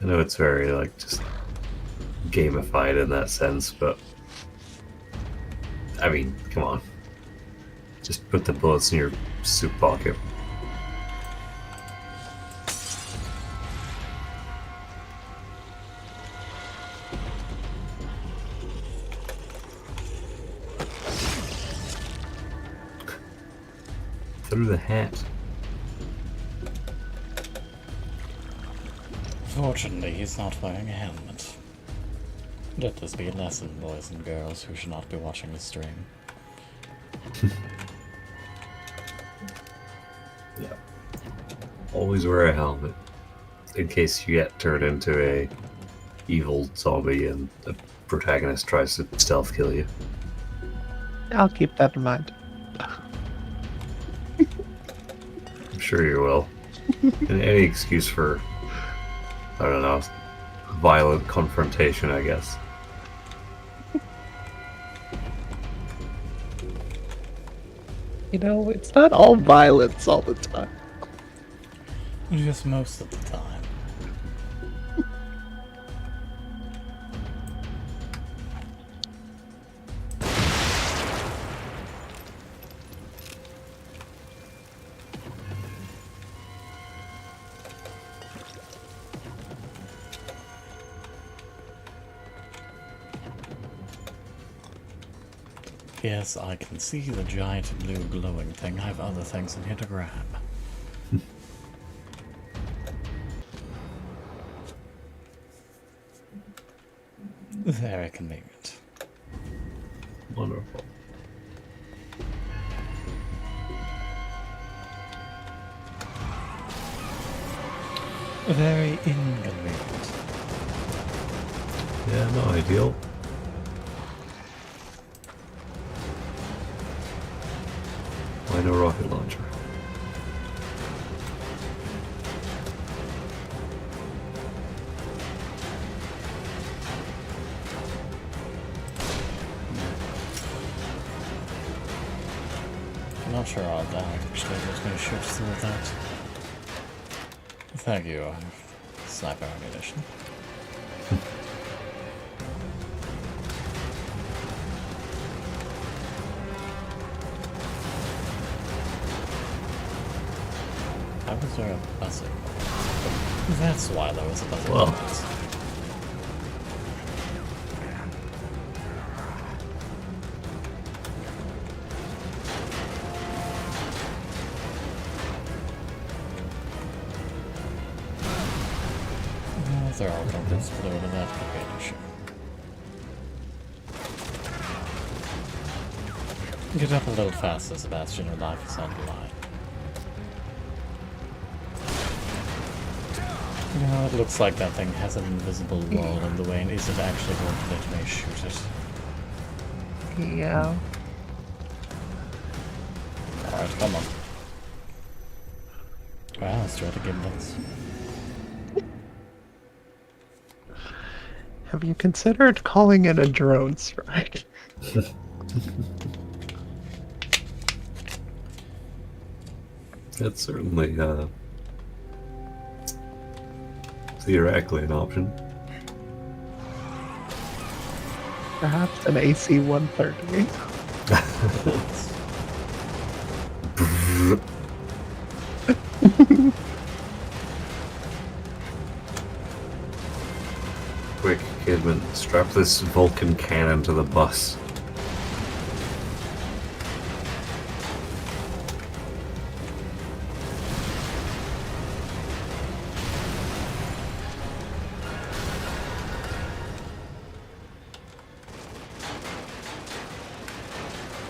I know it's very, like, just gamified in that sense, but I mean, come on. Just put the bullets in your suit pocket. Through the hat. Fortunately, he's not wearing a helmet. Let this be a lesson, boys and girls who should not be watching the stream. Yeah. Always wear a helmet. In case you get turned into a evil zombie and the protagonist tries to stealth kill you. I'll keep that in mind. I'm sure you will. And any excuse for, I don't know, violent confrontation, I guess. You know, it's not all violence all the time. Just most of the time. Yes, I can see the giant blue glowing thing. I have other things in here to grab. Very convenient. Wonderful. Very inconvenient. Yeah, not ideal. Why no rocket launcher? I'm not sure how that actually was going to shoot through that. Thank you, sniper ammunition. How was there a buzzing? That's why there was a buzzing. Well. noise. Well, if there are rockets flew into that could be an issue. Get up a little faster, Sebastian, your life is on the line. You know, it looks like that thing has an invisible wall in the way and isn't actually going to let me shoot it. Yeah. Alright, come on. Wow, straight to gimbals. Have you considered calling it a drone strike? That's certainly theoretically an option. Perhaps an AC-130. Quick, Kidman, strap this Vulcan cannon to the bus.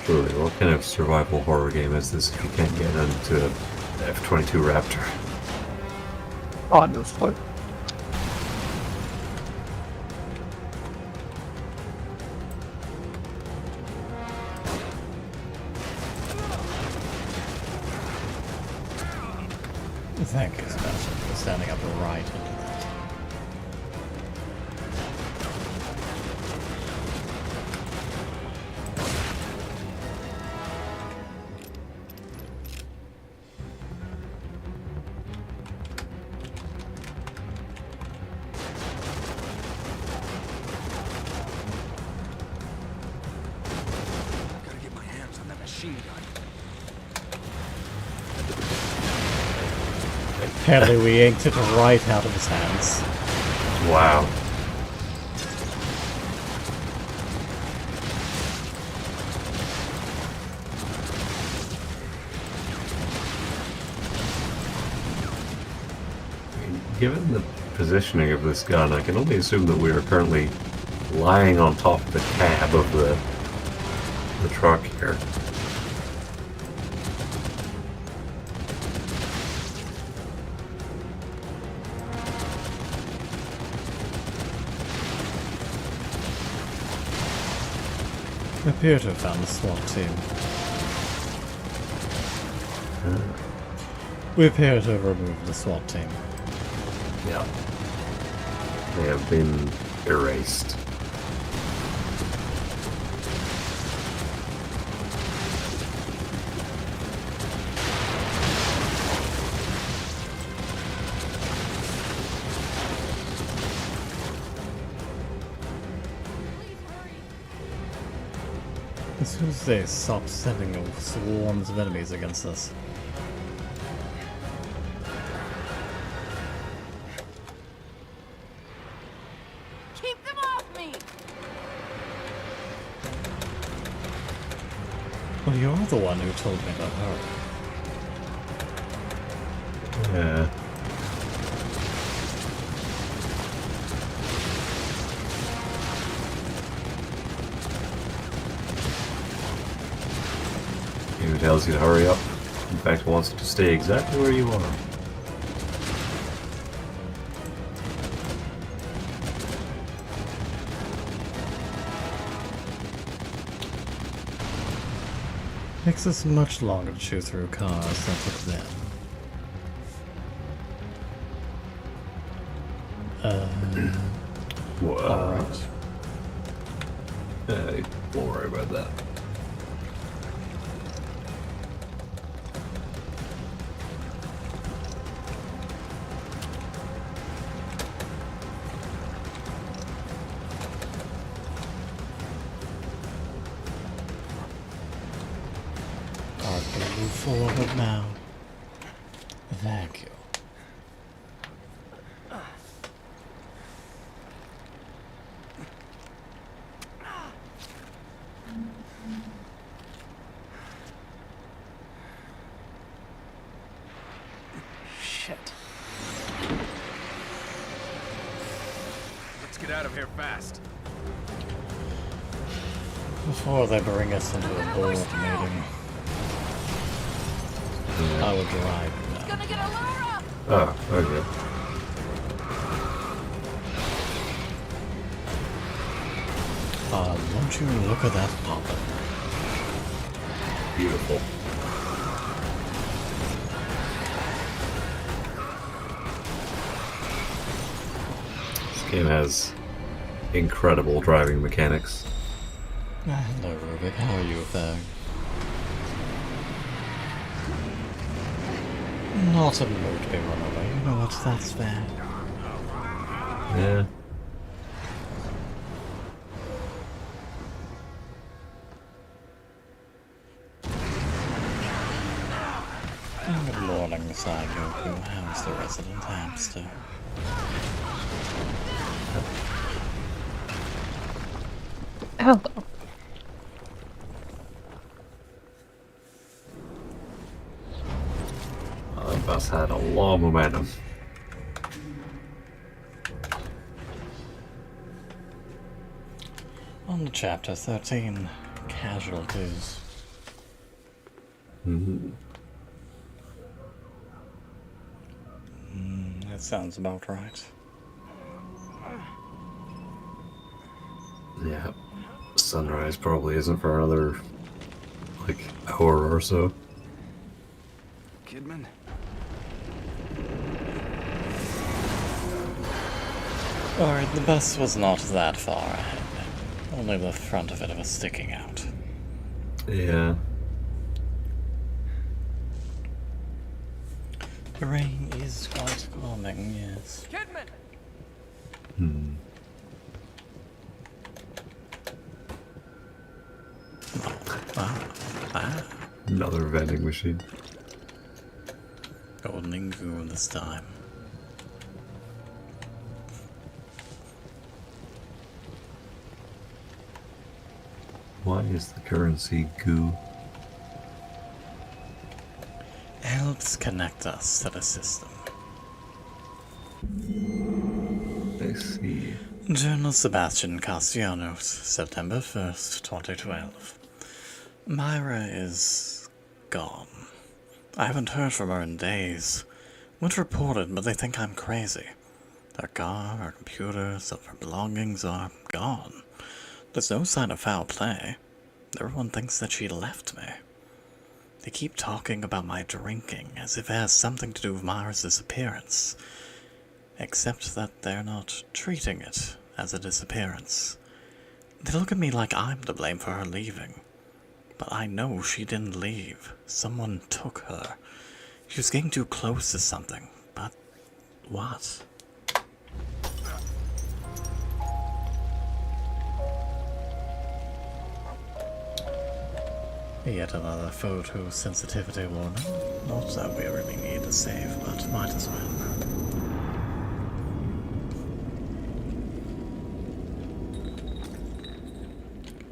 Truly, what kind of survival horror game is this if you can't get into an F-22 Raptor? Honestly. Thank you, Sebastian, for standing up right into that. Gotta get my hands on that machine gun. Apparently we yanked it right out of his hands. Wow. Given the positioning of this gun, I can only assume that we are currently lying on top of the cab of the truck here. We appear to have found the SWAT team. We appear to have removed the SWAT team. Yeah. They have been erased. As soon as they stop sending swarms of enemies against us. Keep them off me! Well, you're the one who told me about her. Yeah. Who tells you to hurry up? In fact, wants you to stay exactly where you are. Makes us much longer to chew through cars than it took them. Well, Alright. don't worry about that. Alright, gonna move forward now. Thank you. Shit. Let's get out of here fast. Before they bring us into a board meeting, I will drive now. Gonna get Alara! Oh, okay. Won't you look at that poppin'? Beautiful. This game has incredible driving mechanics. Hello, Rubik. How are you there? Not a mood to be run over. You know what? That's fair. Yeah. Good morning, Goku. How's the resident hamster? Hello. The bus had a long momentum. On to chapter 13, casualties. That sounds about right. Yeah. Sunrise probably isn't for another, like, hour or so. Kidman? Alright, the bus was not that far ahead. Only the front of it was sticking out. Yeah. The rain is quite calming, yes. Kidman! Another vending machine. Golden goo this time. Why is the currency goo? Helps connect us to the system. I see. Journal Sebastian Castellanos, September 1st, 2012. Myra is gone. I haven't heard from her in days. Went reported, but they think I'm crazy. Her car, her computer, some of her belongings are gone. There's no sign of foul play. Everyone thinks that she left me. They keep talking about my drinking as if it has something to do with Myra's disappearance. Except that they're not treating it as a disappearance. They look at me like I'm to blame for her leaving. But I know she didn't leave. Someone took her. She was getting too close to something. But what? Yet another photosensitivity warning. Not that we really need a save, but might as well.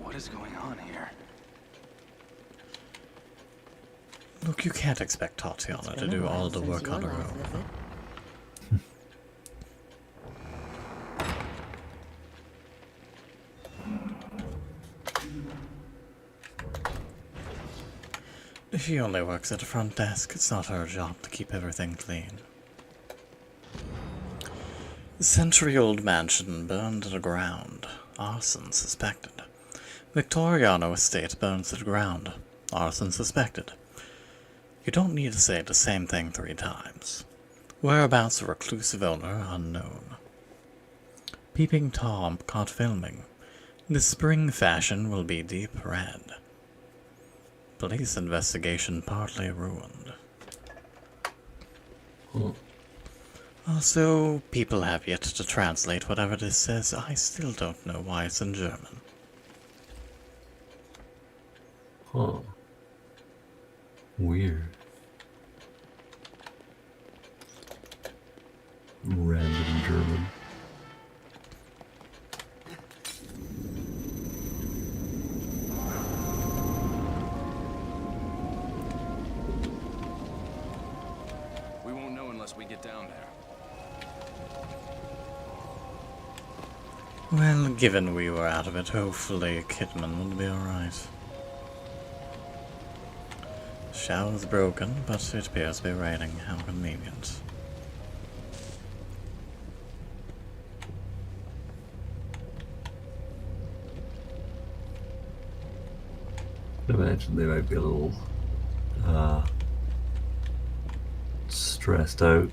What is going on here? Look, you can't expect Tatiana to do all the work on her own. She only works at the front desk. It's not her job to keep everything clean. The century-old mansion burned to the ground. Arson suspected. Victoriano estate burns to the ground. Arson suspected. You don't need to say the same thing 3 times. Whereabouts of reclusive owner unknown. Peeping Tom caught filming. The spring fashion will be deep red. Police investigation partly ruined. Also, people have yet to translate whatever this says. I still don't know why it's in German. Huh. Weird. Random German. We won't know unless we get down there. Well, given we were out of it, hopefully Kidman will be alright. Shower's broken, but it appears to be raining. How convenient. I imagine they might be a little stressed out,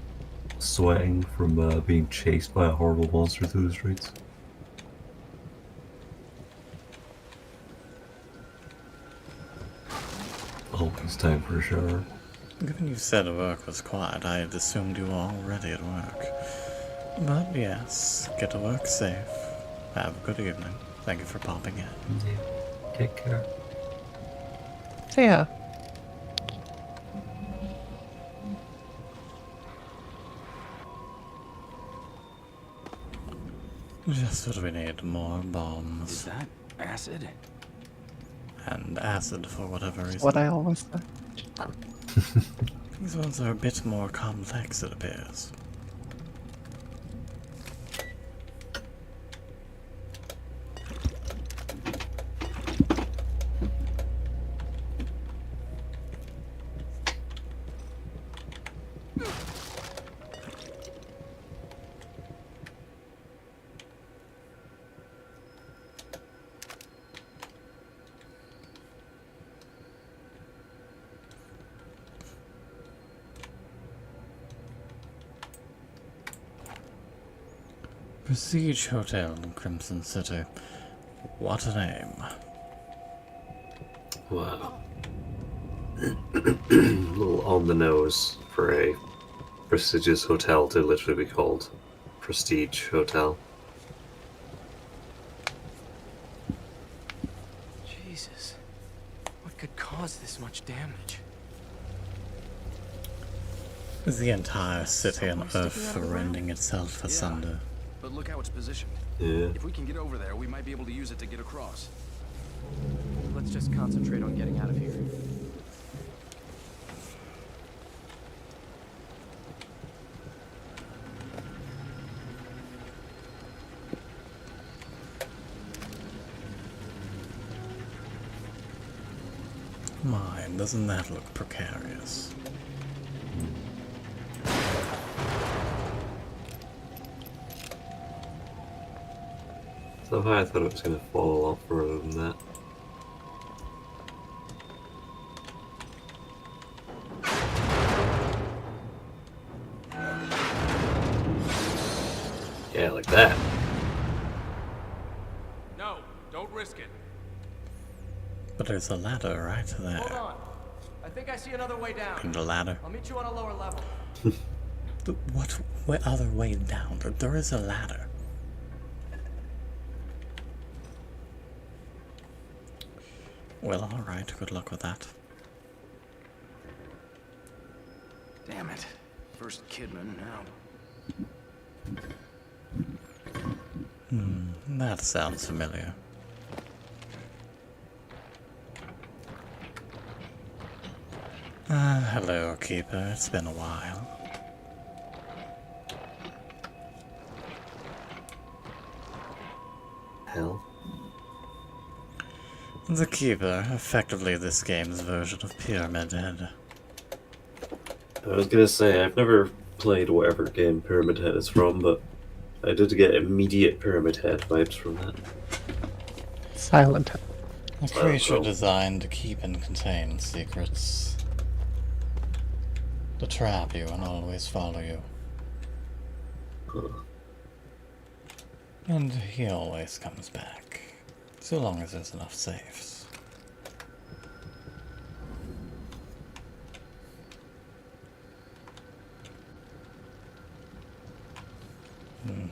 sweating from being chased by a horrible monster through the streets. Oh, it's time for a shower. Given you said work was quiet, I had assumed you were already at work. But yes, get to work safe. Have a good evening. Thank you for popping in. Yeah. Take care. See ya. Just what we need, more bombs. Is that acid? And acid for whatever reason. What I always say. These ones are a bit more complex, it appears. Prestige Hotel in Crimson City. What a name. Wow. A little on the nose for a prestigious hotel to literally be called Prestige Hotel. Jesus. What could cause this much damage? The entire city on Earth rending itself asunder. But look how it's positioned. Yeah. If we can get over there, we might be able to use it to get across. Let's just concentrate on getting out of here. My, doesn't that look precarious? Somehow I thought it was going to fall a lot further than that. Yeah, like that. No, don't risk it. But there's a ladder right there. Hold on. I think I see another way down. And the ladder. I'll meet you on a lower level. What other way down? There is a ladder. Well, alright, good luck with that. Damn it. First Kidman, now. That sounds familiar. Hello, Keeper. It's been a while. Hell. The Keeper, effectively this game's version of Pyramid Head. I was gonna say, I've never played whatever game Pyramid Head is from, but I did get immediate Pyramid Head vibes from that. Silent Hill. A creature designed to keep and contain secrets. To trap you and always follow you. And he always comes back. So long as there's enough safes.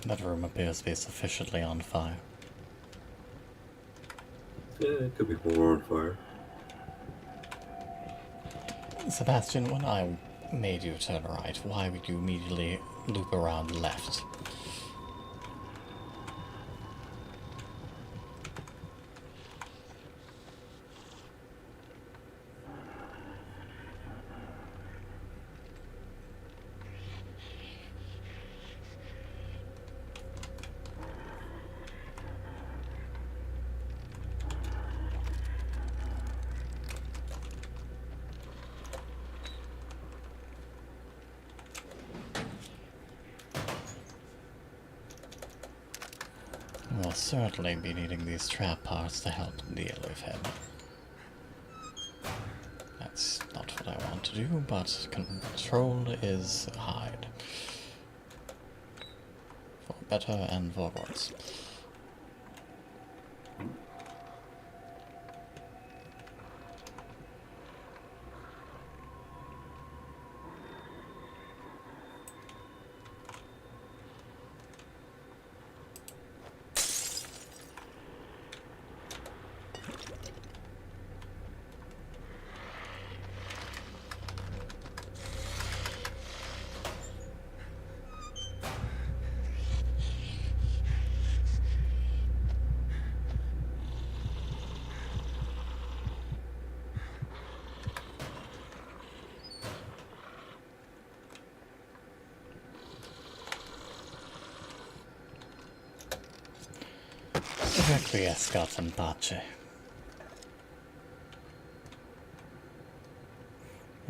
That room appears to be sufficiently on fire. Yeah, it could be more on fire. Sebastian, when I made you turn right, why would you immediately loop around left? We'll certainly be needing these trap parts to help deal with him. That's not what I want to do, but control is hide. For better and for worse. Requiescat in pace.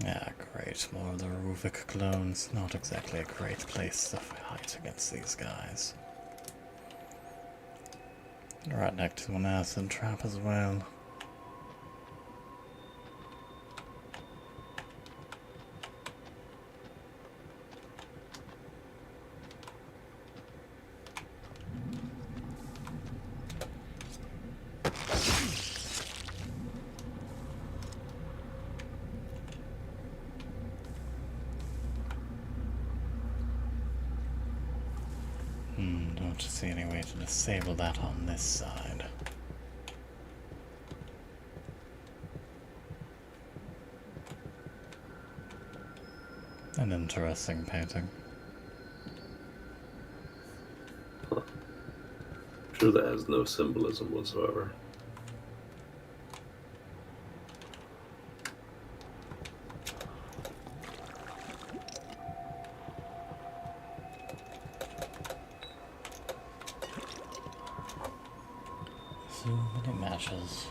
Ah, great. More of the Ruvik clones. Not exactly a great place to fight against these guys. Right next to an acid trap as well. Don't see any way to disable that on this side. An interesting painting. I'm sure that has no symbolism whatsoever. So many matches.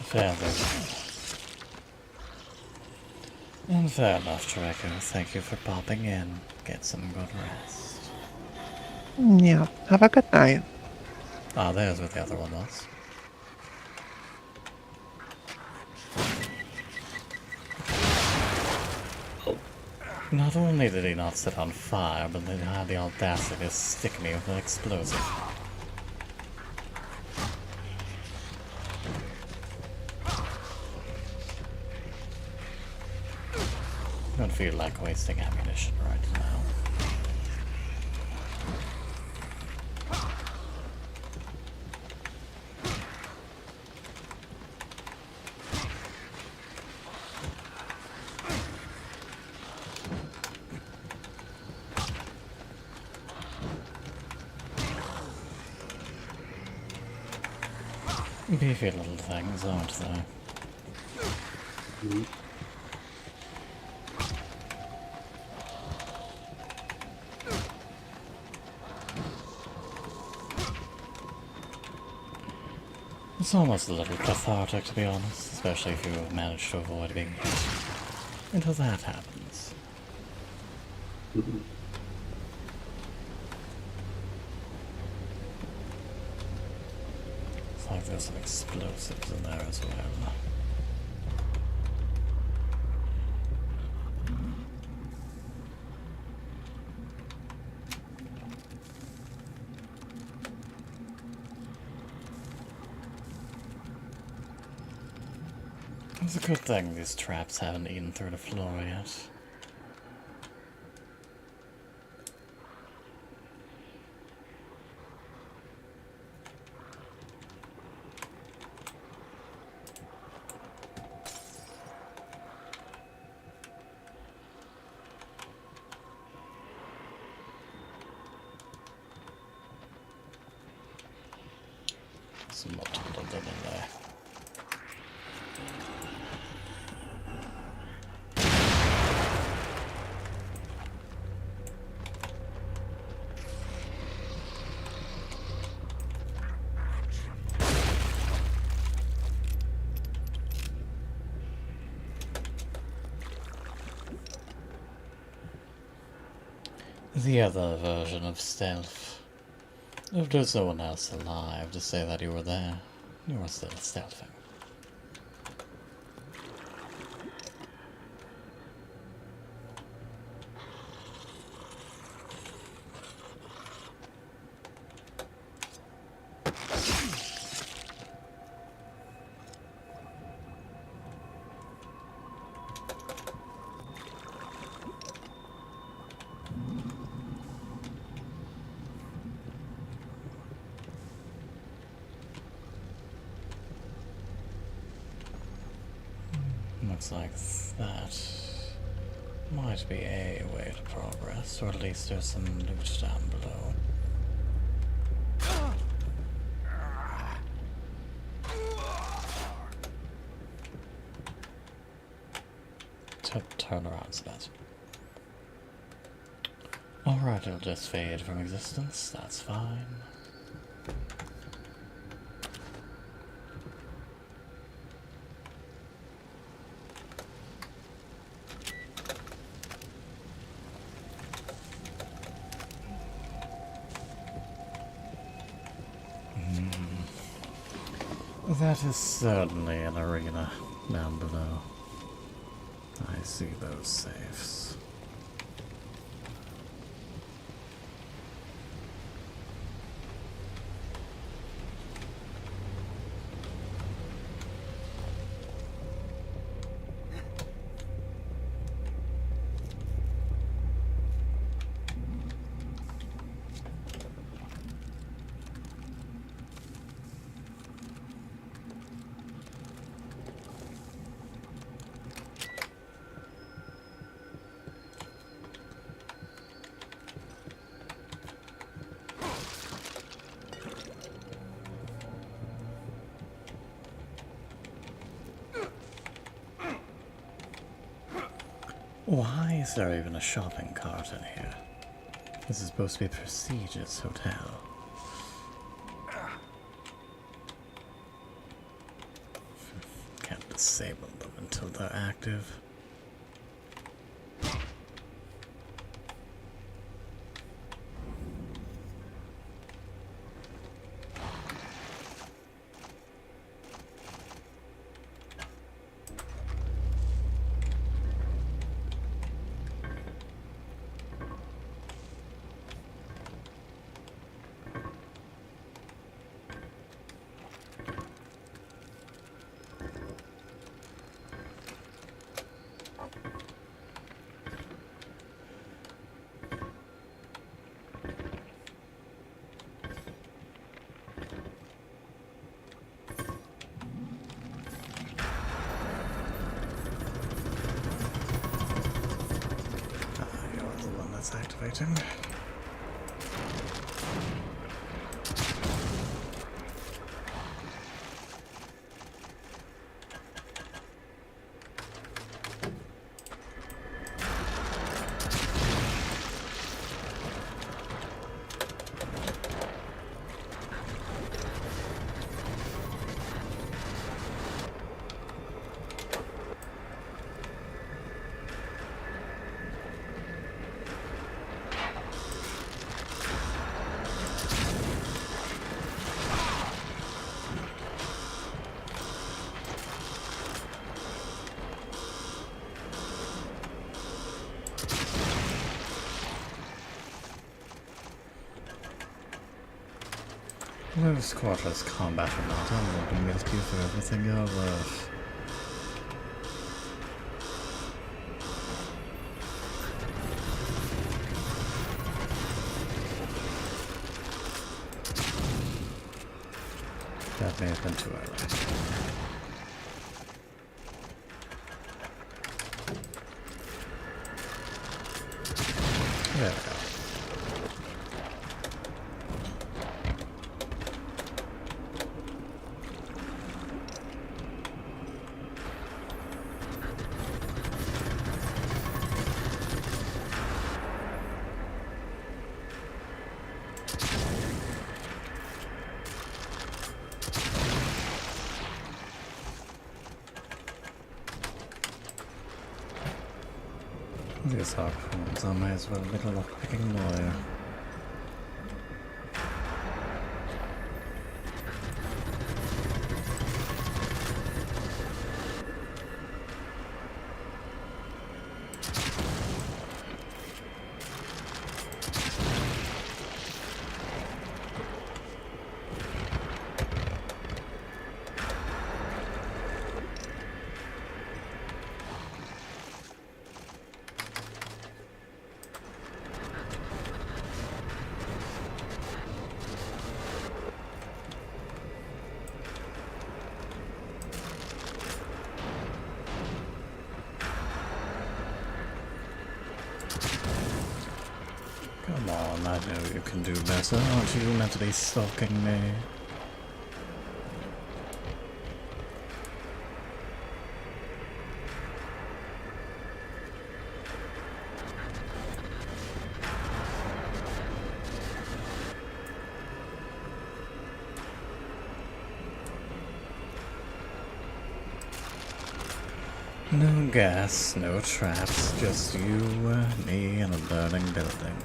Fairly. And fair enough, Draco. Thank you for popping in. Get some good rest. Yeah, have a good night. Ah, there's where the other one was. Not only did he not set on fire, but they had the audacity to stick me with an explosive. Don't feel like wasting ammunition right now. Beefy little things, aren't they? It's almost a little cathartic, to be honest, especially if you manage to avoid being hit. Until that happens. It's like there's some explosives in there as well. It's a good thing these traps haven't eaten through the floor yet. Some multiple of them in there. The other version of stealth. If there's no one else alive to say that you were there, you were still stealthing. Looks like that might be a way to progress, or at least there's some loot down below. Turn around, Spaz. Alright, it'll just fade from existence, that's fine. That is certainly an arena down below. I see those safes. Why is there even a shopping cart in here? This is supposed to be a prestigious hotel. Can't disable them until they're active. aggravating. Close quarters combat or not, I'm going to milk you for everything you're worth. That may have been too early. There we go. These harpoons, I may as well be a lockpicking lawyer. Come on, I know you can do better. Aren't you meant to be stalking me? No gas, no traps, just you, me, and a burning building.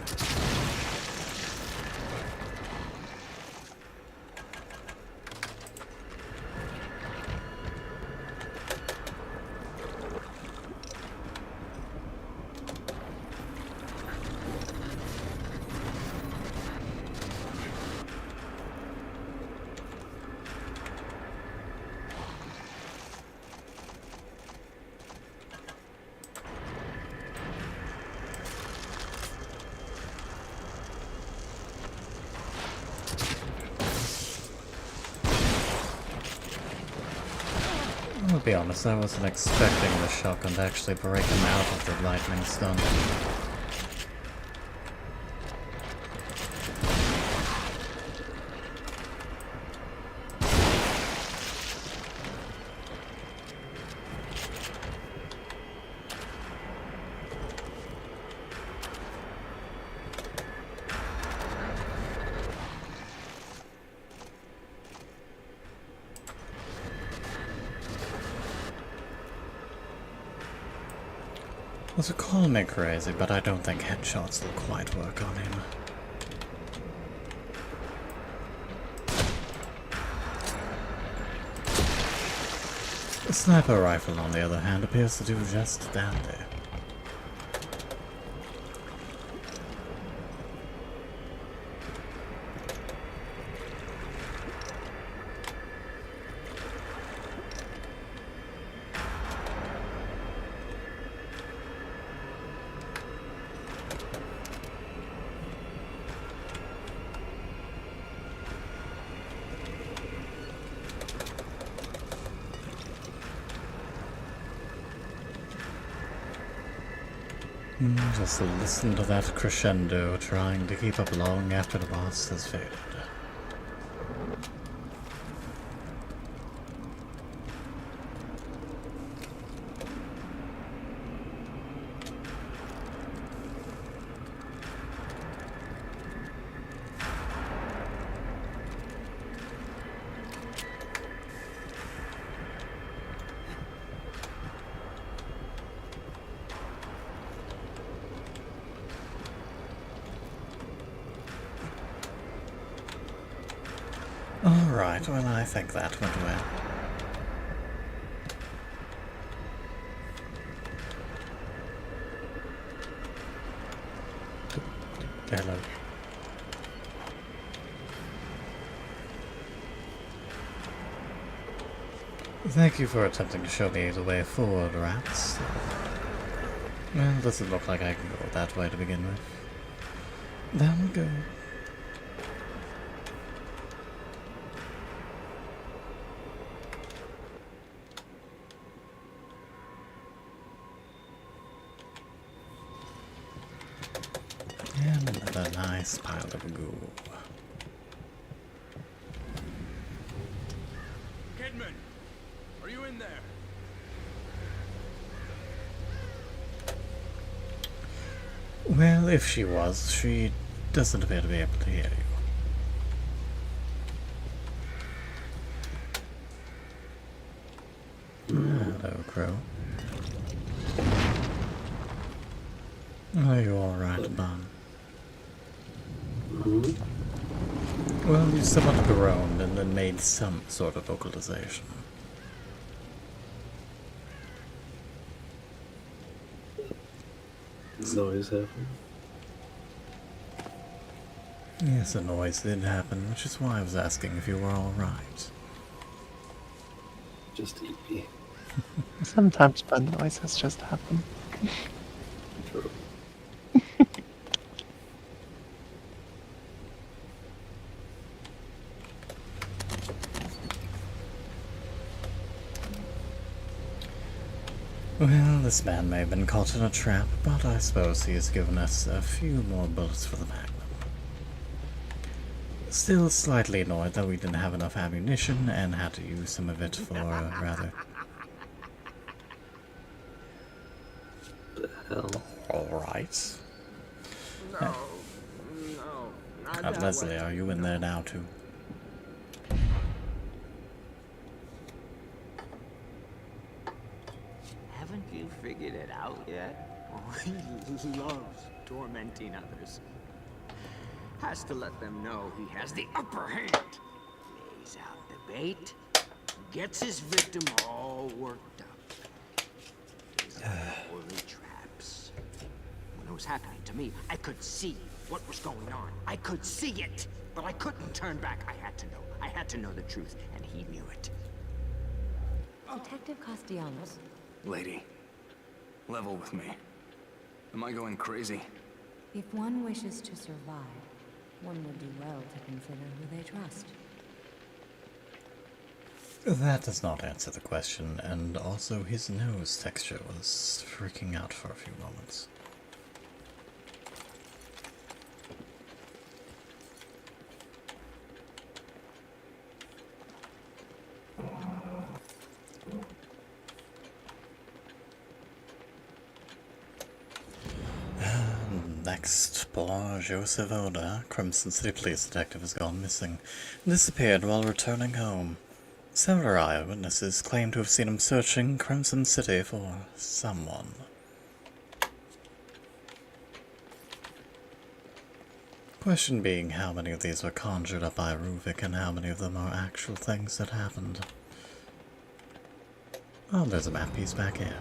I'll be honest, I wasn't expecting the shotgun to actually break him out of the lightning stun. Well, so call me crazy, but I don't think headshots will quite work on him. The sniper rifle, on the other hand, appears to do just dandy. Just listen to that crescendo trying to keep up long after the boss has faded. Alright, well, I think that went well. Hello. Thank you for attempting to show me the way forward, rats. Well, doesn't look like I can go that way to begin with. Down we go. And another nice pile of goo. Kidman, are you in there? Well, if she was, she doesn't appear to be able to hear you. Hello, Crow. Are you alright, Bum? Well, you somewhat groaned and then made some sort of vocalization. Noise happened. Yes, a noise did happen, which is why I was asking if you were alright. Just eat me. Sometimes fun noises just happen. True. Well, this man may have been caught in a trap, but I suppose he has given us a few more bullets for the Magnum. Still slightly annoyed that we didn't have enough ammunition and had to use some of it for rather... The hell? Alright. No, not that Leslie, way. are you in there now too? Haven't you figured it out yet? He loves tormenting others. Has to let them know he has the upper hand. Lays out the bait, gets his victim all worked up. These are poorly traps. When it was happening to me, I could see what was going on. I could see it, but I couldn't turn back. I had to know. I had to know the truth, and he knew it. Detective Castellanos, Lady, level with me. Am I going crazy? if one wishes to survive, one would do well to consider who they trust. That does not answer the question, and also his nose texture was freaking out for a few moments. Next, poor Joseph Oda, Crimson City Police Detective, has gone missing. Disappeared while returning home. Several eyewitnesses claim to have seen him searching Crimson City for someone. Question being how many of these were conjured up by Ruvik and how many of them are actual things that happened. Oh, there's a map piece back here.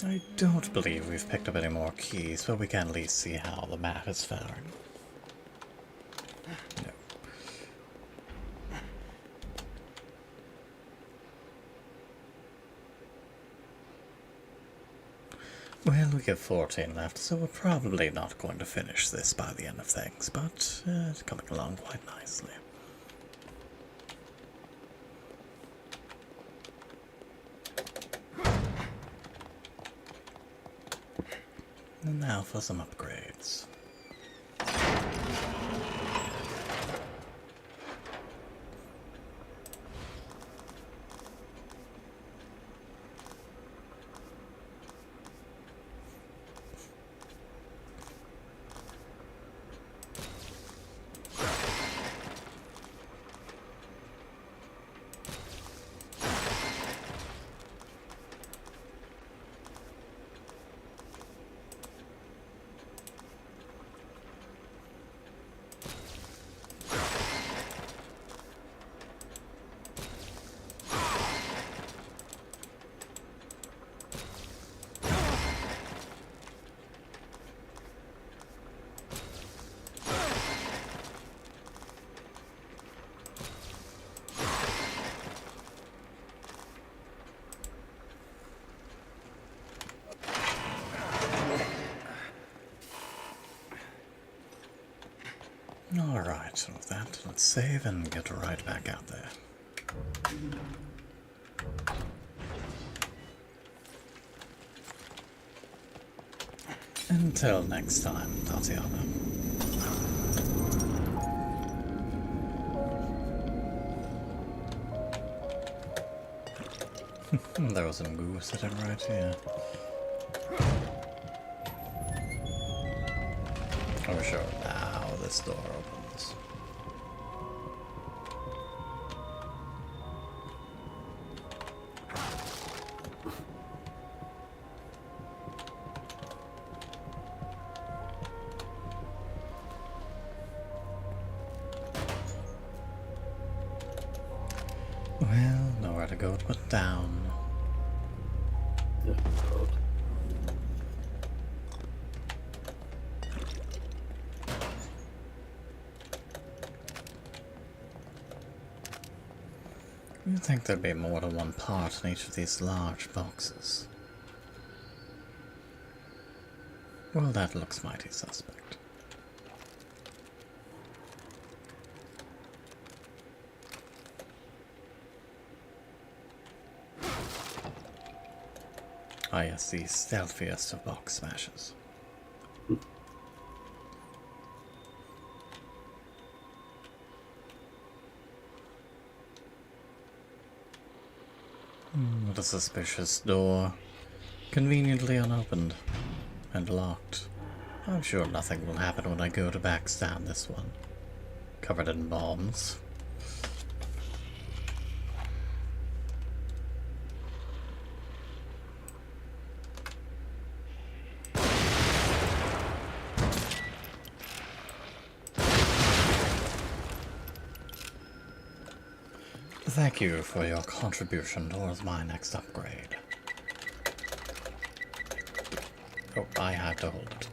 I don't believe we've picked up any more keys, but we can at least see how the map is faring. No. Well, we have 14 left, so we're probably not going to finish this by the end of things, but it's coming along quite nicely. And now for some upgrades. Alright, with that, let's save and get right back out there. Until next time, Tatiana. There was some goo sitting right here. Oh sure, now this door opens. Well, nowhere to go but down. Yeah, God. You'd think there'd be more than one part in each of these large boxes. Well, that looks mighty suspect. Ah yes, the stealthiest of box smashes. What a suspicious door. Conveniently unopened. And locked. I'm sure nothing will happen when I go to backstab this one. Covered in bombs. Thank you for your contribution towards my next upgrade. Oh, I had to hold it.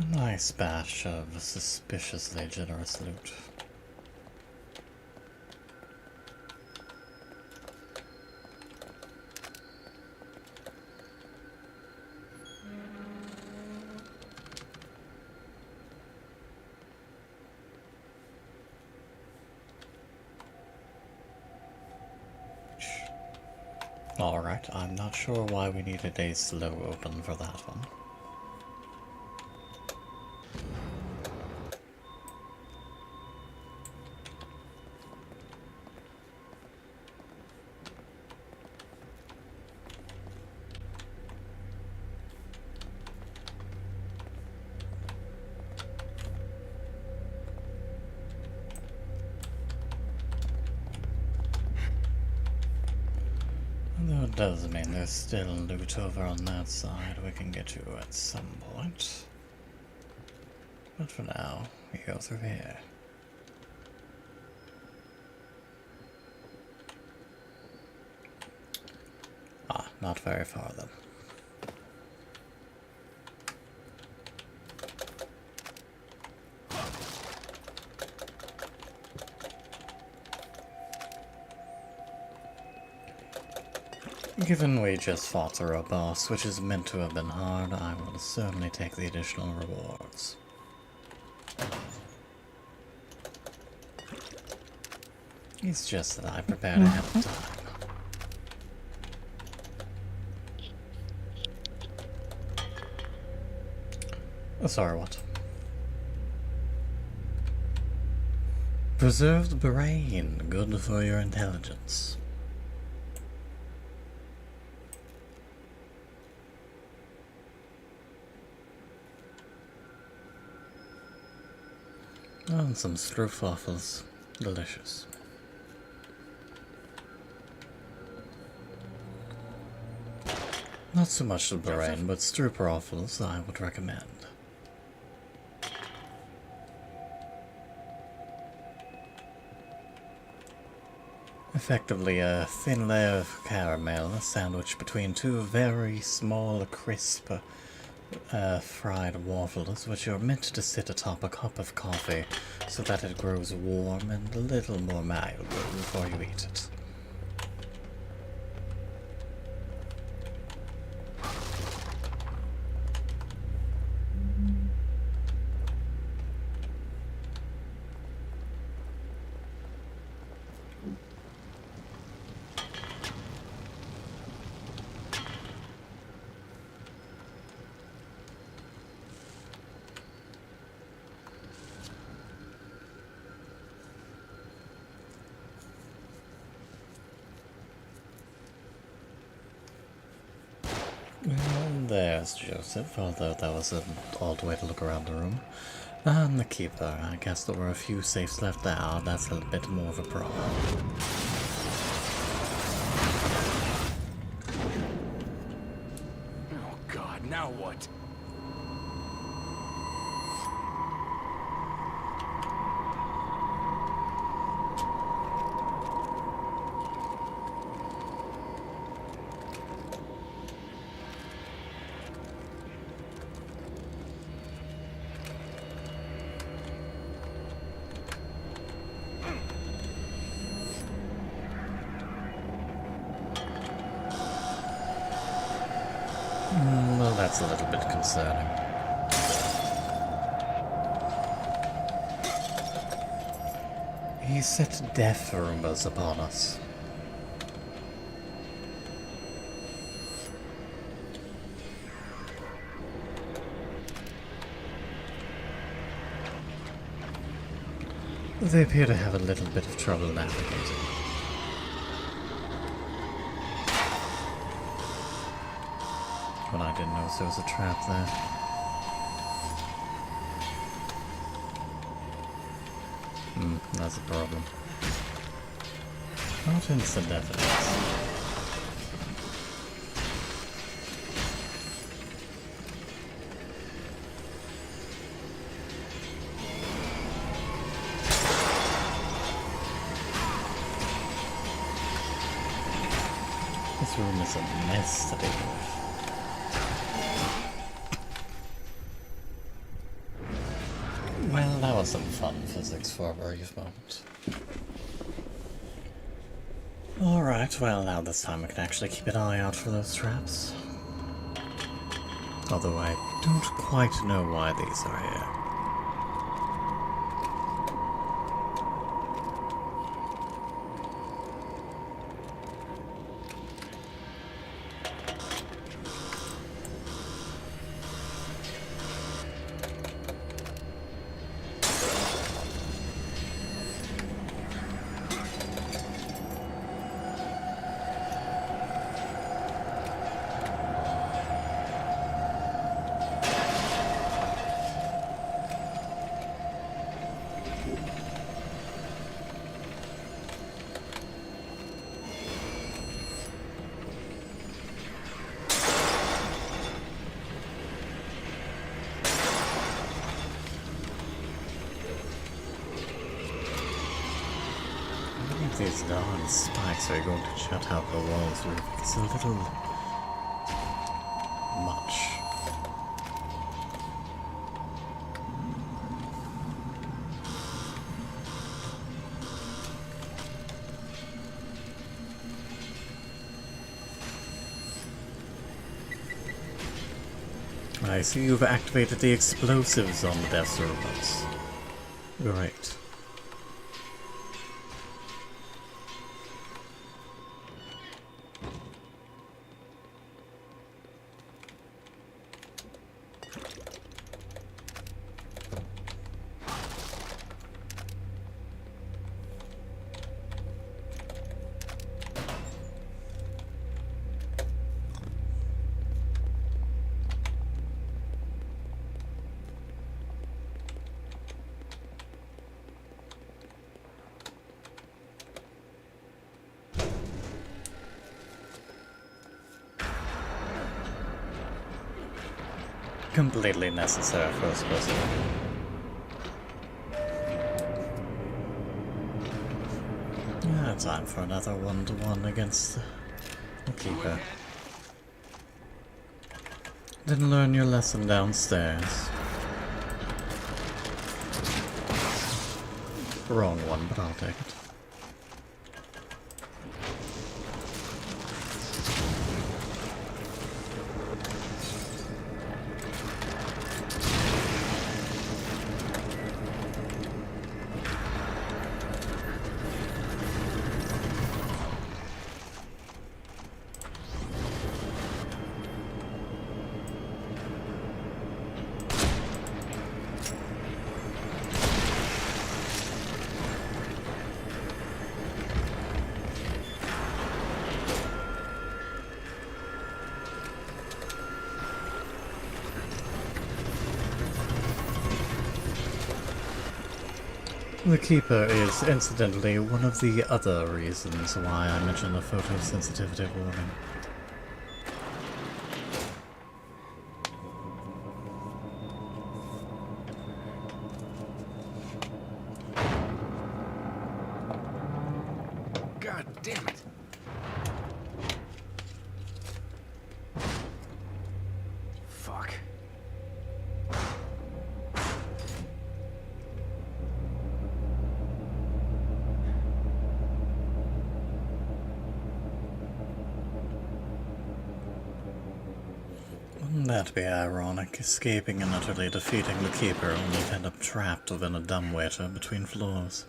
A nice batch of suspiciously generous loot. Alright, I'm not sure why we needed a slow open for that one. Though it does mean there's still loot over on that side we can get to at some point. But for now, we go through here. not very far then. Given we just fought through a boss, which is meant to have been hard, I will certainly take the additional rewards. It's just that I prepared ahead of time. Oh, sorry, what? Preserved brain, good for your intelligence. Oh, and some stroopwafels. Delicious. Not so much the brain, but stroopwafels I would recommend. Effectively a thin layer of caramel sandwiched between two very small, crisp, fried waffles, which are meant to sit atop a cup of coffee so that it grows warm and a little more mild before you eat it. And there's Joseph, although that was an odd way to look around the room. And the keeper. I guess there were a few safes left out. That's a bit more of a problem. Oh God, now what? Well, that's a little bit concerning. He set death rumors upon us. They appear to have a little bit of trouble navigating. When I didn't notice there was a trap there. That's a problem. Not instant evidence. This room is a mess to deal with. Well, that was some fun physics for a brief moment. Alright, well now this time I can actually keep an eye out for those traps. Although I don't quite know why these are here. These darn spikes are going to shut out the walls. It's a little much. I see you've activated the explosives on the death robots. Great. Completely necessary first person. Yeah, time for another one-to-one against the Keeper. Didn't learn your lesson downstairs. Wrong one, but I'll take it. The Keeper is, incidentally, one of the other reasons why I mentioned the photosensitivity warning. God damn it! Fuck. Wouldn't that be ironic, escaping and utterly defeating the Keeper only to end up trapped within a dumbwaiter between floors?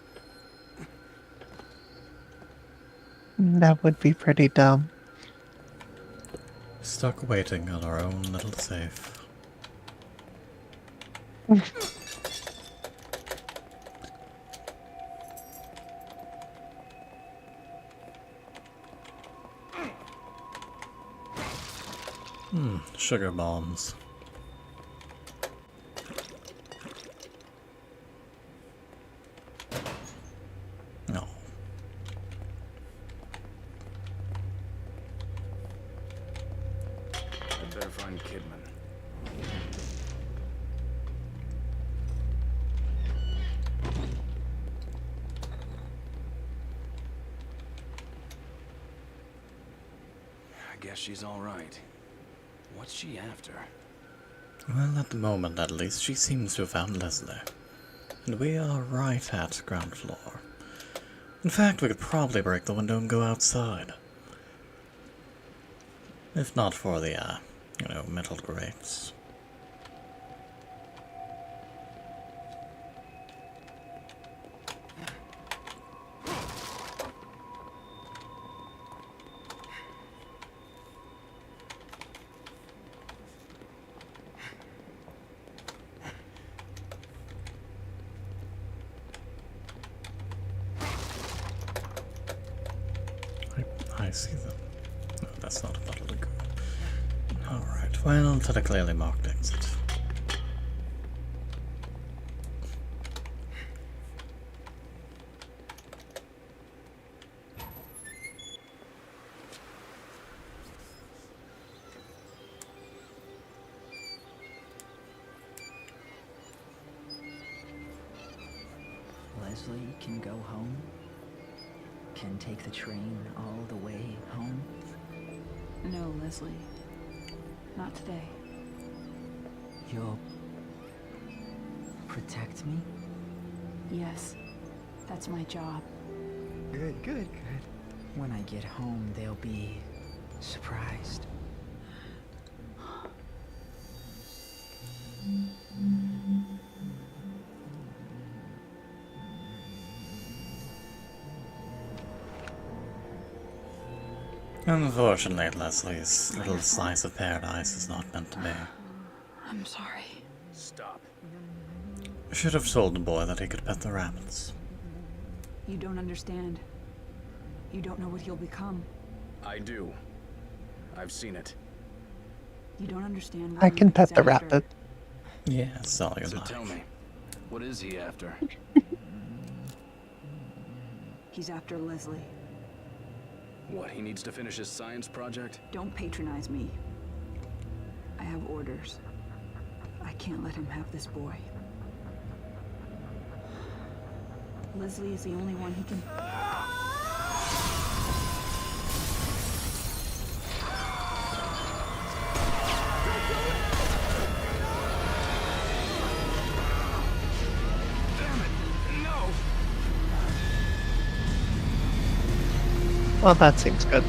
That would be pretty dumb. Stuck waiting on our own little safe. Sugar bombs. No. I'd better find Kidman. I guess she's all right. What's she after? Well, at the moment at least, she seems to have found Leslie. And we are right at ground floor. In fact, we could probably break the window and go outside. If not for the, metal grates. I see them. No, that's not a bottle to go. Alright, well, to the clearly marked exit. Leslie can go home? Can take the train all the way home? No, Leslie. Not today. You'll protect me? Yes, that's my job. Good, good, good. When I get home, they'll be surprised. Unfortunately, Leslie's little slice of paradise is not meant to be. I'm sorry. Stop. Should have told the boy that he could pet the rabbits. You don't understand. You don't know what he'll become. I do. I've seen it. You don't understand what I can he's pet the after. rabbit. Yes, all you So like. tell me, what is he after? He's after Leslie. What, he needs to finish his science project? Don't patronize me. I have orders. I can't let him have this boy. Leslie is the only one he can... Well, that seems good.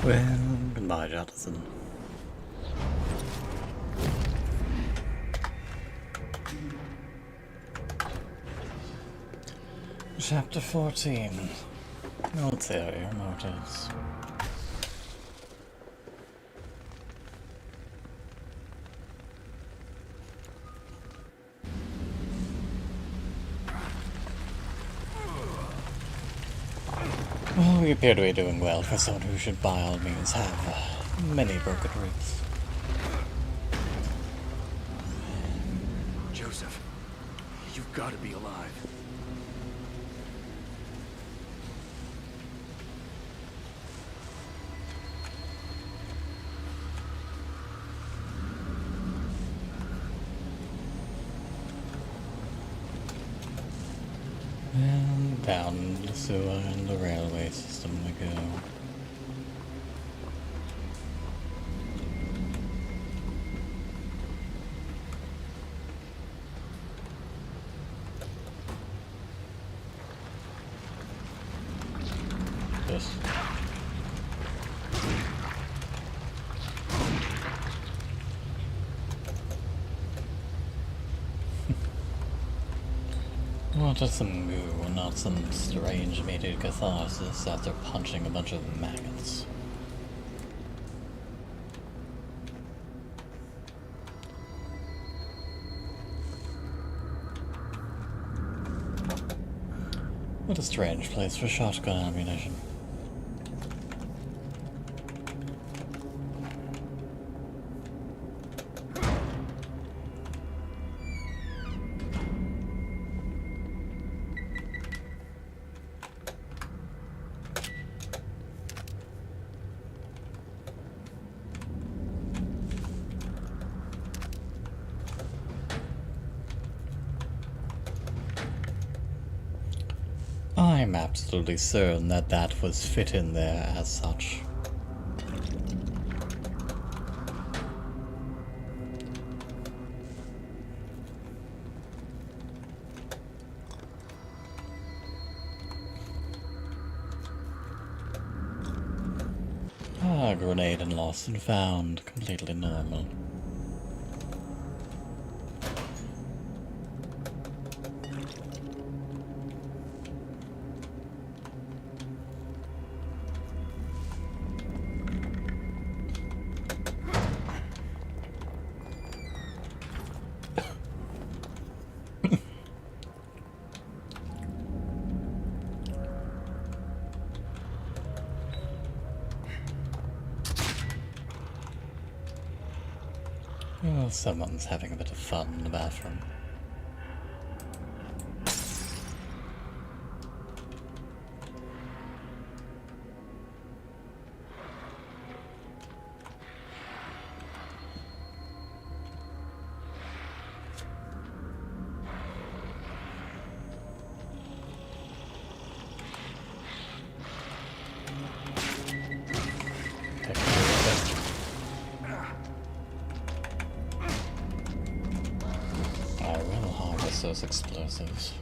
Well, goodbye, Jonathan. Chapter 14. Ulterior motives. Well, we appear to be doing well for someone who should by all means have many broken ribs. Joseph, you've got to be alive. And down the sewer and the railway system we go. This. Wanted some goo, not some strange immediate catharsis after punching a bunch of maggots. What a strange place for shotgun ammunition. I'm absolutely certain that that was fit in there as such. Ah, grenade and lost and found. Completely normal. Oh, someone's having a bit of fun in the bathroom. those explosives.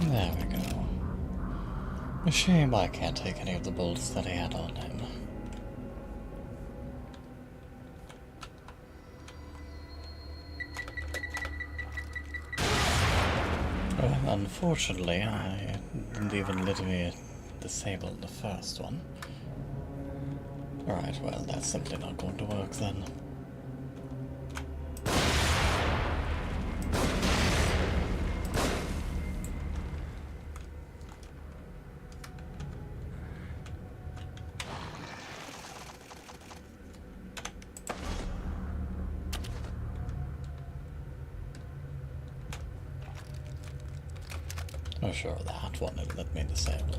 There we go. A shame I can't take any of the bullets that he had on him. Well, unfortunately, I didn't even let me disable the first one. Alright, well, that's simply not going to work then. Oh sure, that one will let me disable.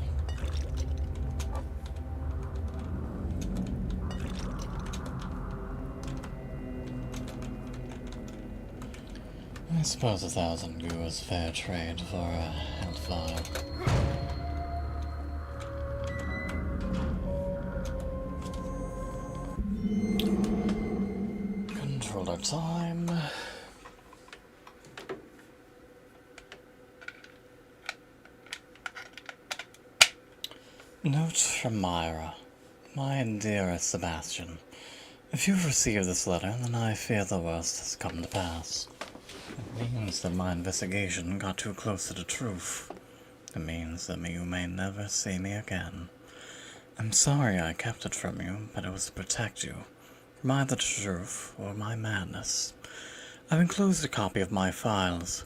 I suppose 1,000 goo is fair trade for a Hellfire. Controller time. Note from Myra. My dearest Sebastian, if you've received this letter, then I fear the worst has come to pass. It means that my investigation got too close to the truth. It means that you may never see me again. I'm sorry I kept it from you, but it was to protect you, from either the truth or my madness. I've enclosed a copy of my files.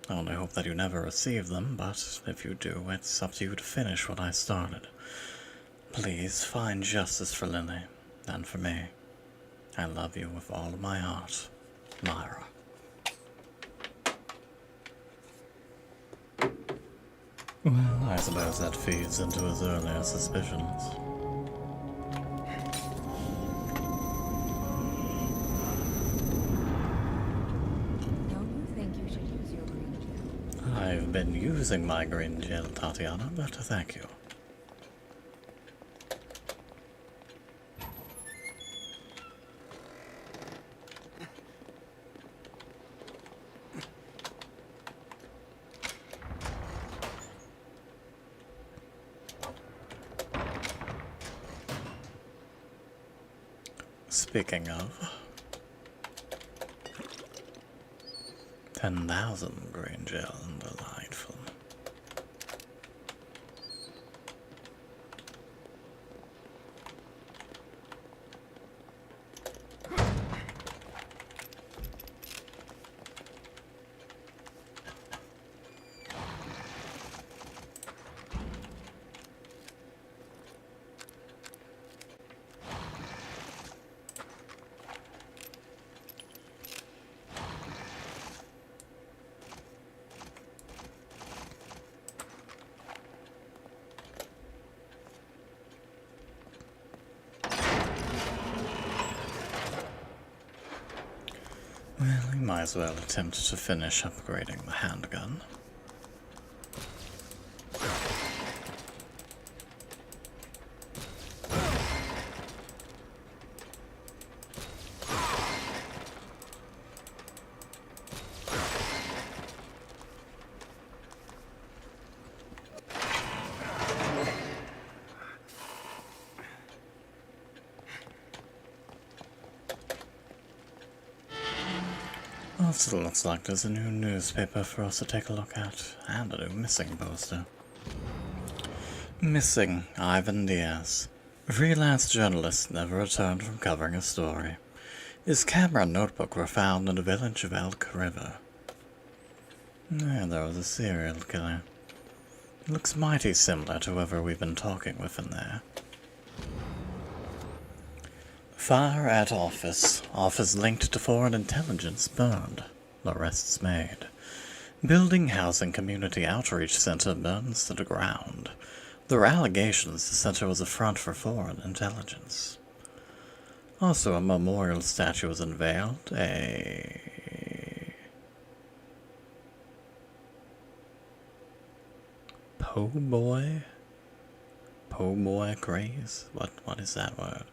I only hope that you never receive them, but if you do, it's up to you to finish what I started. Please find justice for Lily, and for me. I love you with all of my heart, Myra. Well, I suppose that feeds into his earlier suspicions. Don't you think you should use your green gel? I've been using my green gel, Tatiana, but thank you. Speaking of, 10,000 green gel, delightful. Well, we might as well attempt to finish upgrading the handgun. Also looks like there's a new newspaper for us to take a look at, and a new missing poster. Missing Ivan Diaz. Freelance journalist never returned from covering a story. His camera and notebook were found in the village of Elk River. And there was a serial killer. He looks mighty similar to whoever we've been talking with in there. Fire at office. Office linked to foreign intelligence burned. Arrests made. Building housing community outreach center burns to the ground. There were allegations the center was a front for foreign intelligence. Also, a memorial statue was unveiled. A po' boy craze? What is that word?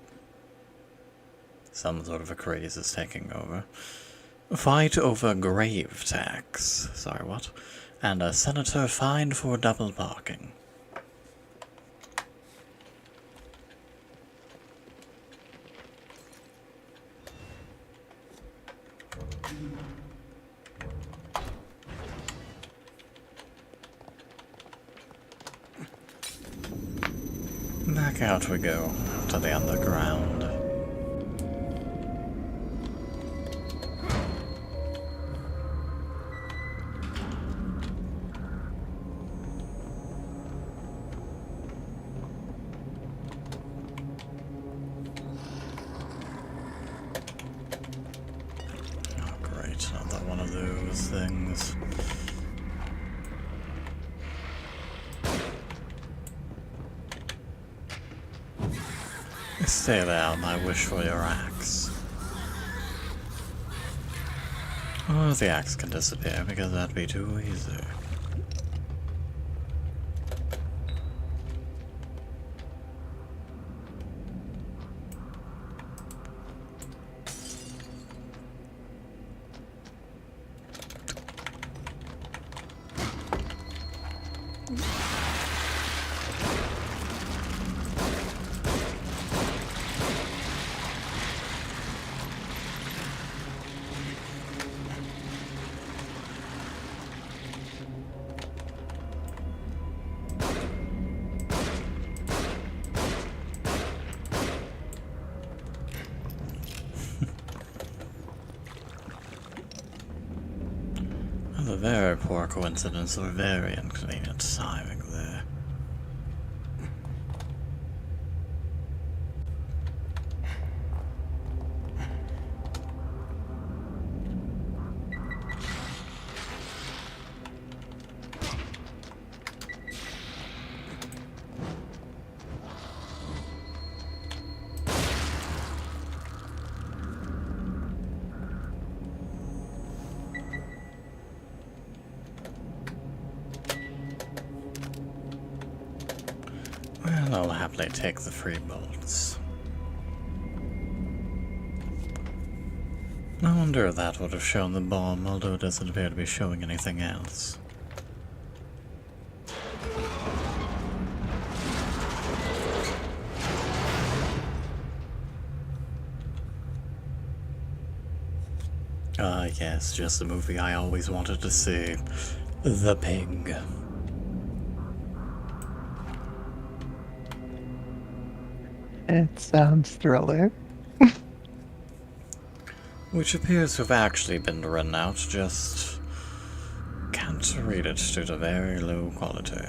Some sort of a craze is taking over. Fight over grave tax. Sorry, what? And a senator fined for double parking. Back out we go, to the underground. Oh great, another one of those things. Stay there, I wish for your axe. Oh, the axe can disappear because that'd be too easy. A very poor coincidence or very inconvenient timing there. Well, I'll happily take the free bolts. I wonder if that would have shown the bomb, although it doesn't appear to be showing anything else. Ah, yes, just the movie I always wanted to see. The Pig. It sounds thrilling. Which appears to have actually been written out, just can't read it due to very low quality.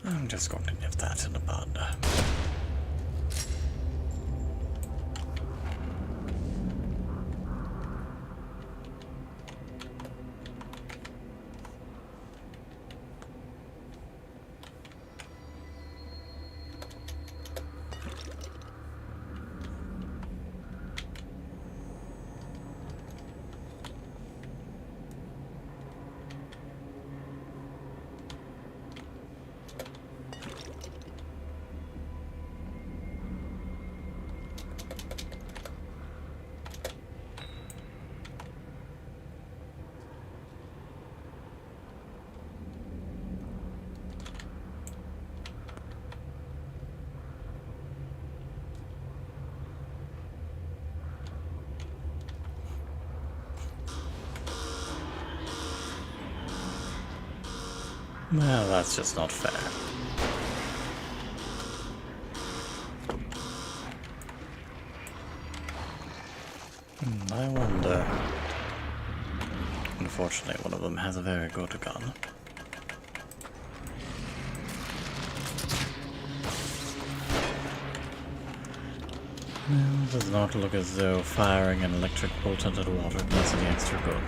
I'm just going to nip that in the bud. Well, that's just not fair. I wonder... Fortunately, one of them has a very good gun. Well, does not look as though firing an electric bolt into the water does any extra good.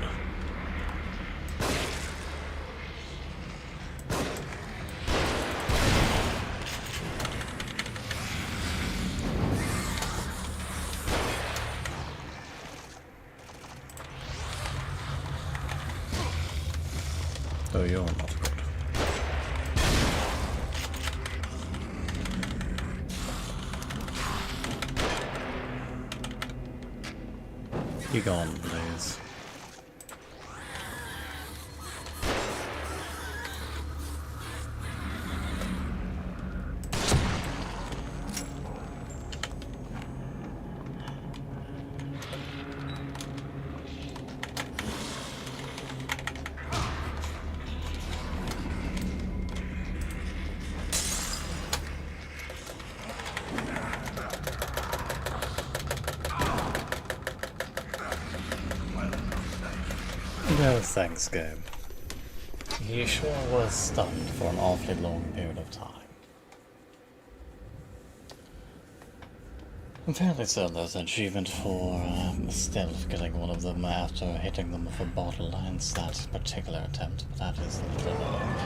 Oh, you're not good. Be gone, please. No thanks, game. You sure was stunned for an awfully long period of time. I'm fairly certain there's an achievement for stealth killing one of them after hitting them with a bottle, hence that particular attempt, but that is a little annoying.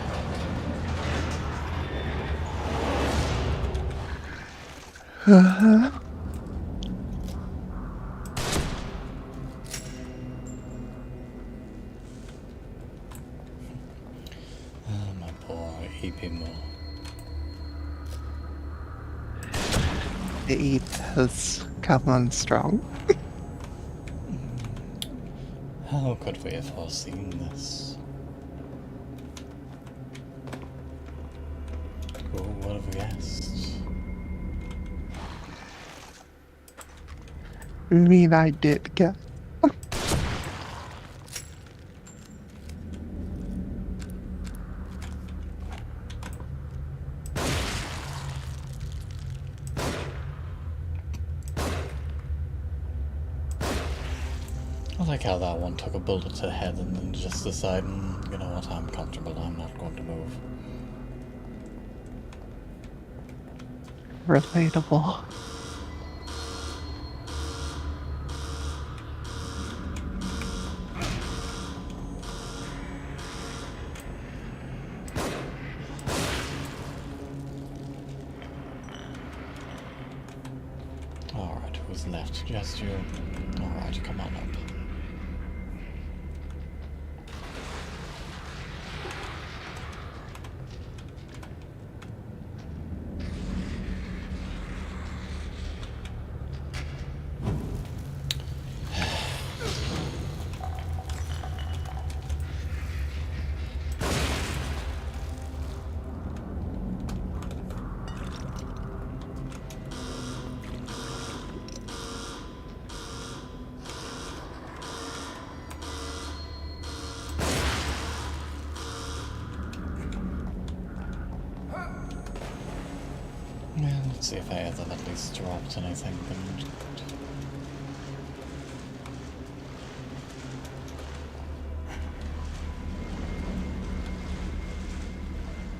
Ah, my poor E.P. Moore. The eat has come on strong. How could we have foreseen this? Who would have guessed? I mean, I did guess. I like how that one took a bullet to the head and then just decided, you know what, I'm comfortable, I'm not going to move. Relatable. Alright, who's left? Just you. Alright, come on up. Yeah, let's see if I have at least dropped anything.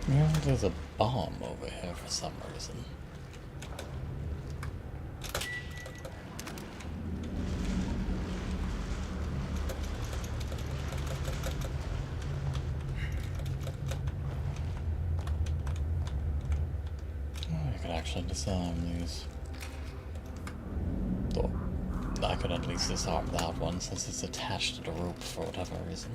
Yeah, there's a bomb over here for some reason. I could actually disarm these. Though, I could at least disarm that one since it's attached to the rope for whatever reason.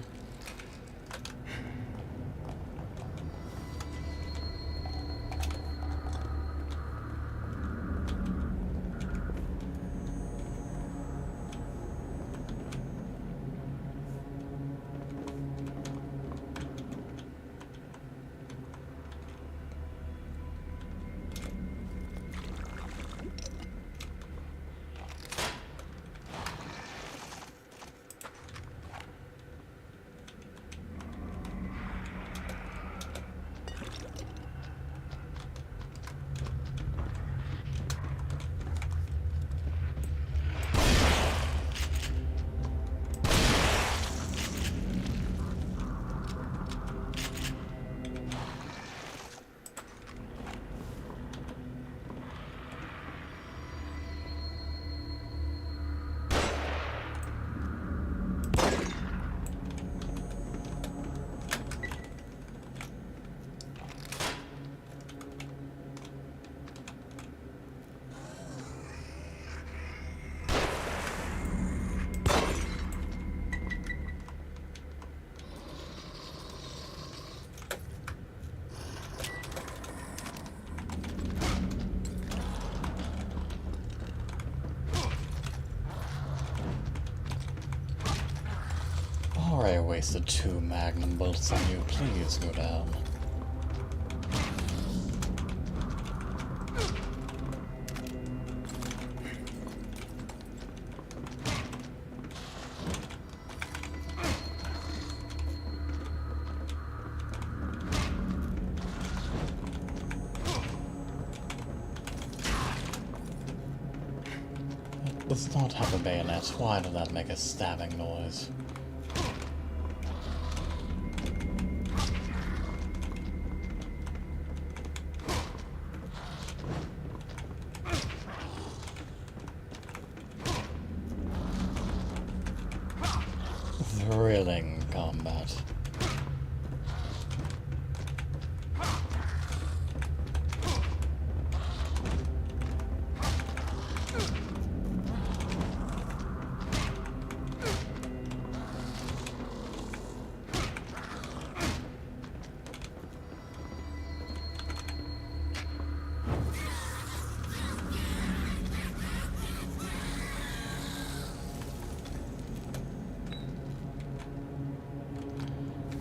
wasted 2 magnum bullets on you. Please go down. It does not have a bayonet. Why did that make a stabbing noise? Thrilling combat.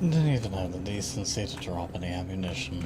Didn't even have the decency to drop any ammunition.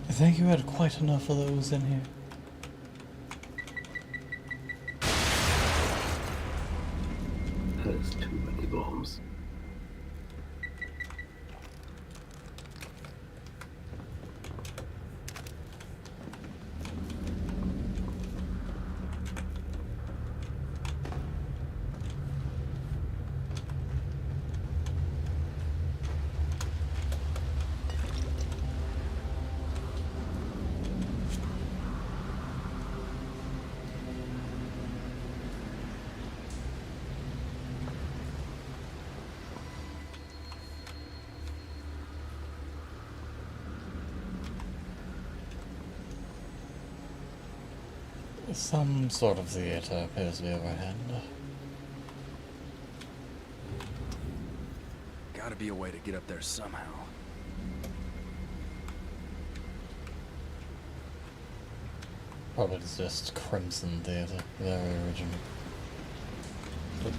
I think you had quite enough of those in here. That is too many bombs. Some sort of theater appears to be overhead. Gotta be a way to get up there somehow. Probably just Crimson Theater. Very original.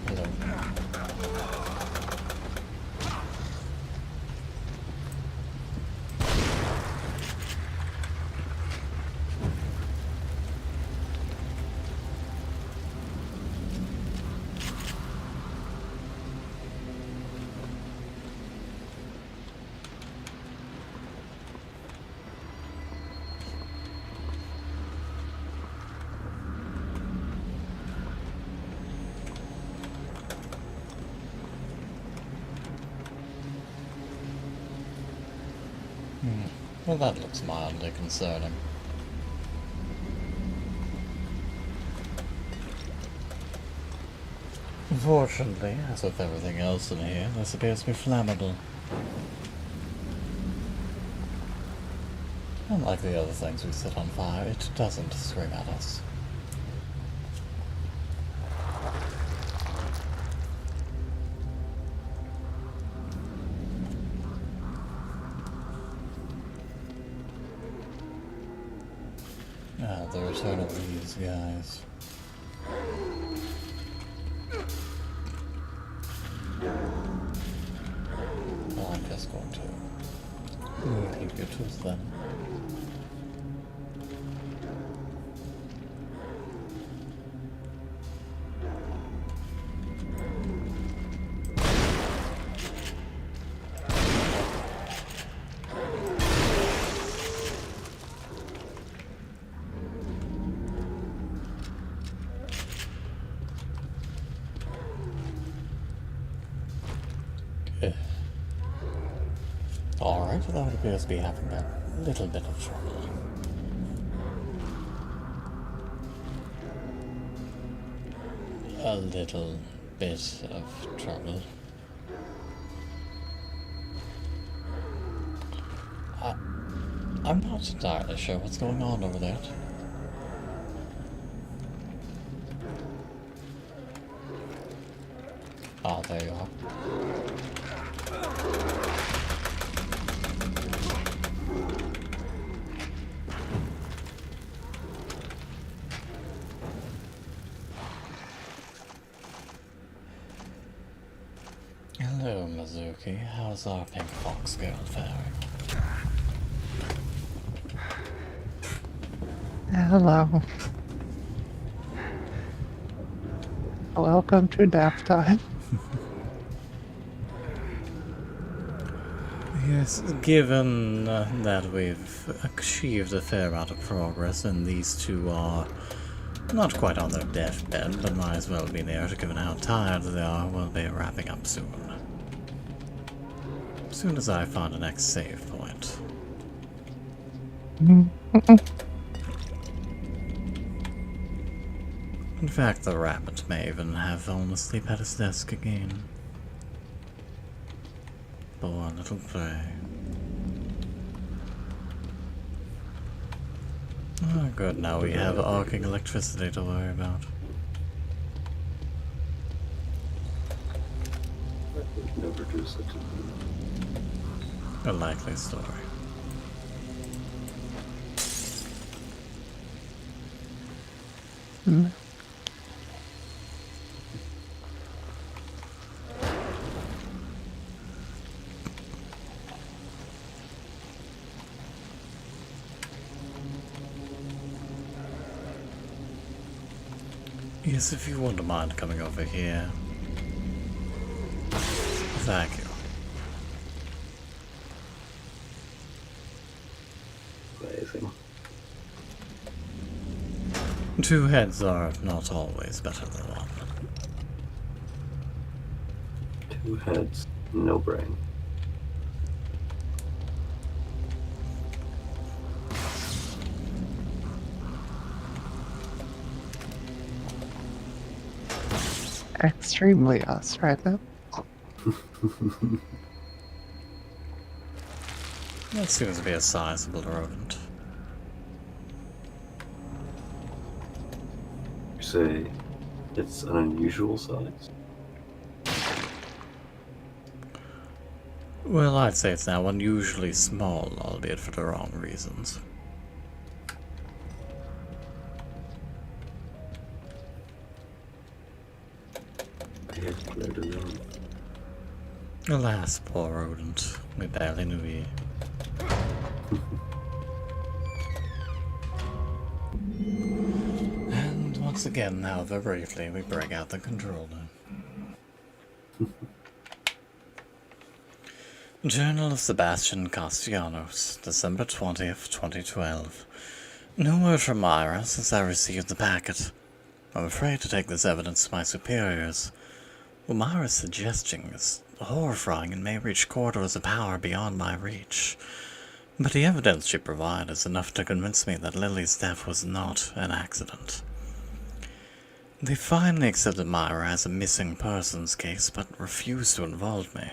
Hello. Well, that looks mildly concerning. Unfortunately, as with everything else in here, this appears to be flammable. Unlike the other things we set on fire, it doesn't scream at us. The return of these guys. Well, I'm just going to keep your tooth then. although it appears to be having a little bit of trouble. A little bit of trouble. I'm not entirely sure what's going on over there. Ah, there you are. Hello, Mizuki. How's our pink fox girl faring? Hello. Welcome to nap time. Yes, given that we've achieved a fair amount of progress and these two are not quite on their deathbed, but might as well be near it given how tired they are, we'll be wrapping up soon. As soon as I find the next save point. In fact, the rabbit may even have fallen asleep at his desk again. Poor little prey. Oh, good, now we have arcing electricity to worry about. Never do such a thing. A likely story. Yes, if you wouldn't mind coming over here. Thank you. Amazing. Two heads are not always better than one. Two heads, no brain. Extremely us right now. That seems to be a sizable rodent. You say it's an unusual size? Well, I'd say it's now unusually small, albeit for the wrong reasons. Yeah, glad to know. Alas, poor rodent. We barely knew ye. And once again, however briefly, we break out the controller. Journal of Sebastian Castellanos, December 20th, 2012. No word from Myra since I received the packet. I'm afraid to take this evidence to my superiors. What Myra's suggesting is horrifying and may reach corridors of power beyond my reach. But the evidence she provided is enough to convince me that Lily's death was not an accident. They finally accepted Myra as a missing persons case, but refuse to involve me.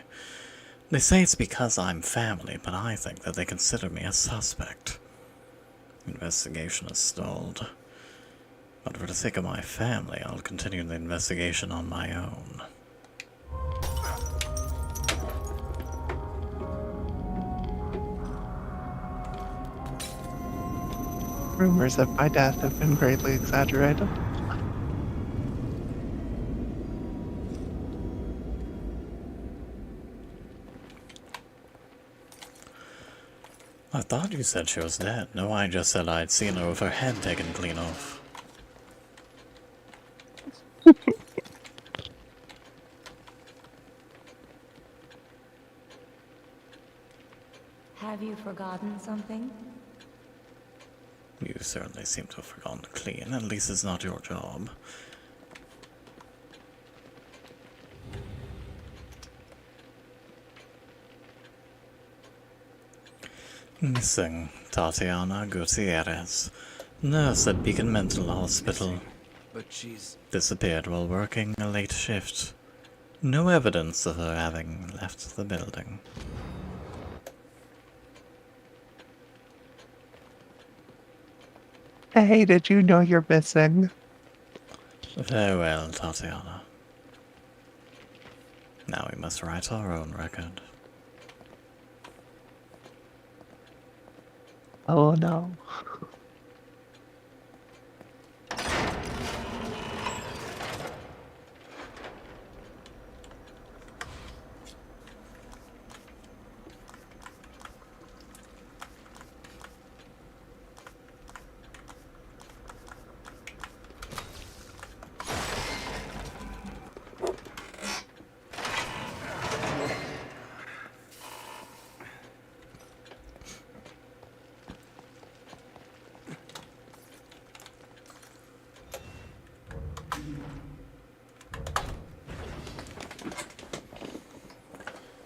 They say it's because I'm family, but I think that they consider me a suspect. Investigation is stalled. But for the sake of my family, I'll continue the investigation on my own. Rumors of my death have been greatly exaggerated. I thought you said she was dead. No, I just said I'd seen her with her head taken clean off. Have you forgotten something? You certainly seem to have forgotten to clean. At least it's not your job. Missing Tatiana Gutierrez, nurse at Beacon Mental Hospital. But she's... Disappeared while working a late shift. No evidence of her having left the building. Hey, did you know you're missing? Very well, Tatiana. Now we must write our own record. Oh no.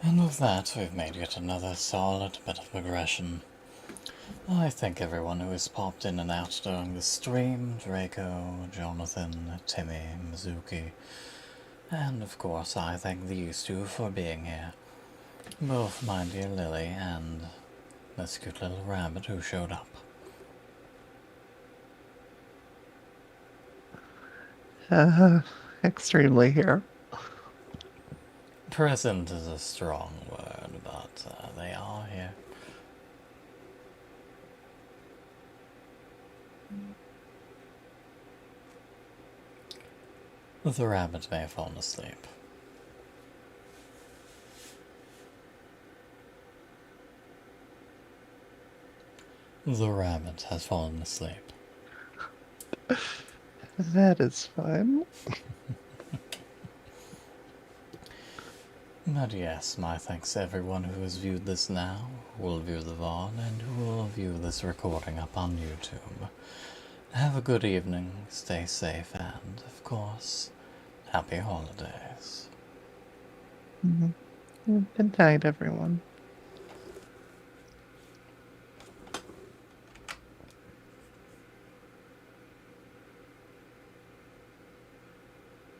And with that, we've made yet another solid bit of progression. I thank everyone who has popped in and out during the stream, Draco, Jonathan, Timmy, Mizuki, and of course I thank these two for being here. Both my dear Lily and this cute little rabbit who showed up. Extremely here. Present is a strong word, but they are here. The rabbit may have fallen asleep. The rabbit has fallen asleep. That is fun. But yes, my thanks to everyone who has viewed this now, who will view the VOD, and who will view this recording up on YouTube. Have a good evening, stay safe, and, of course, happy holidays. Good night, everyone.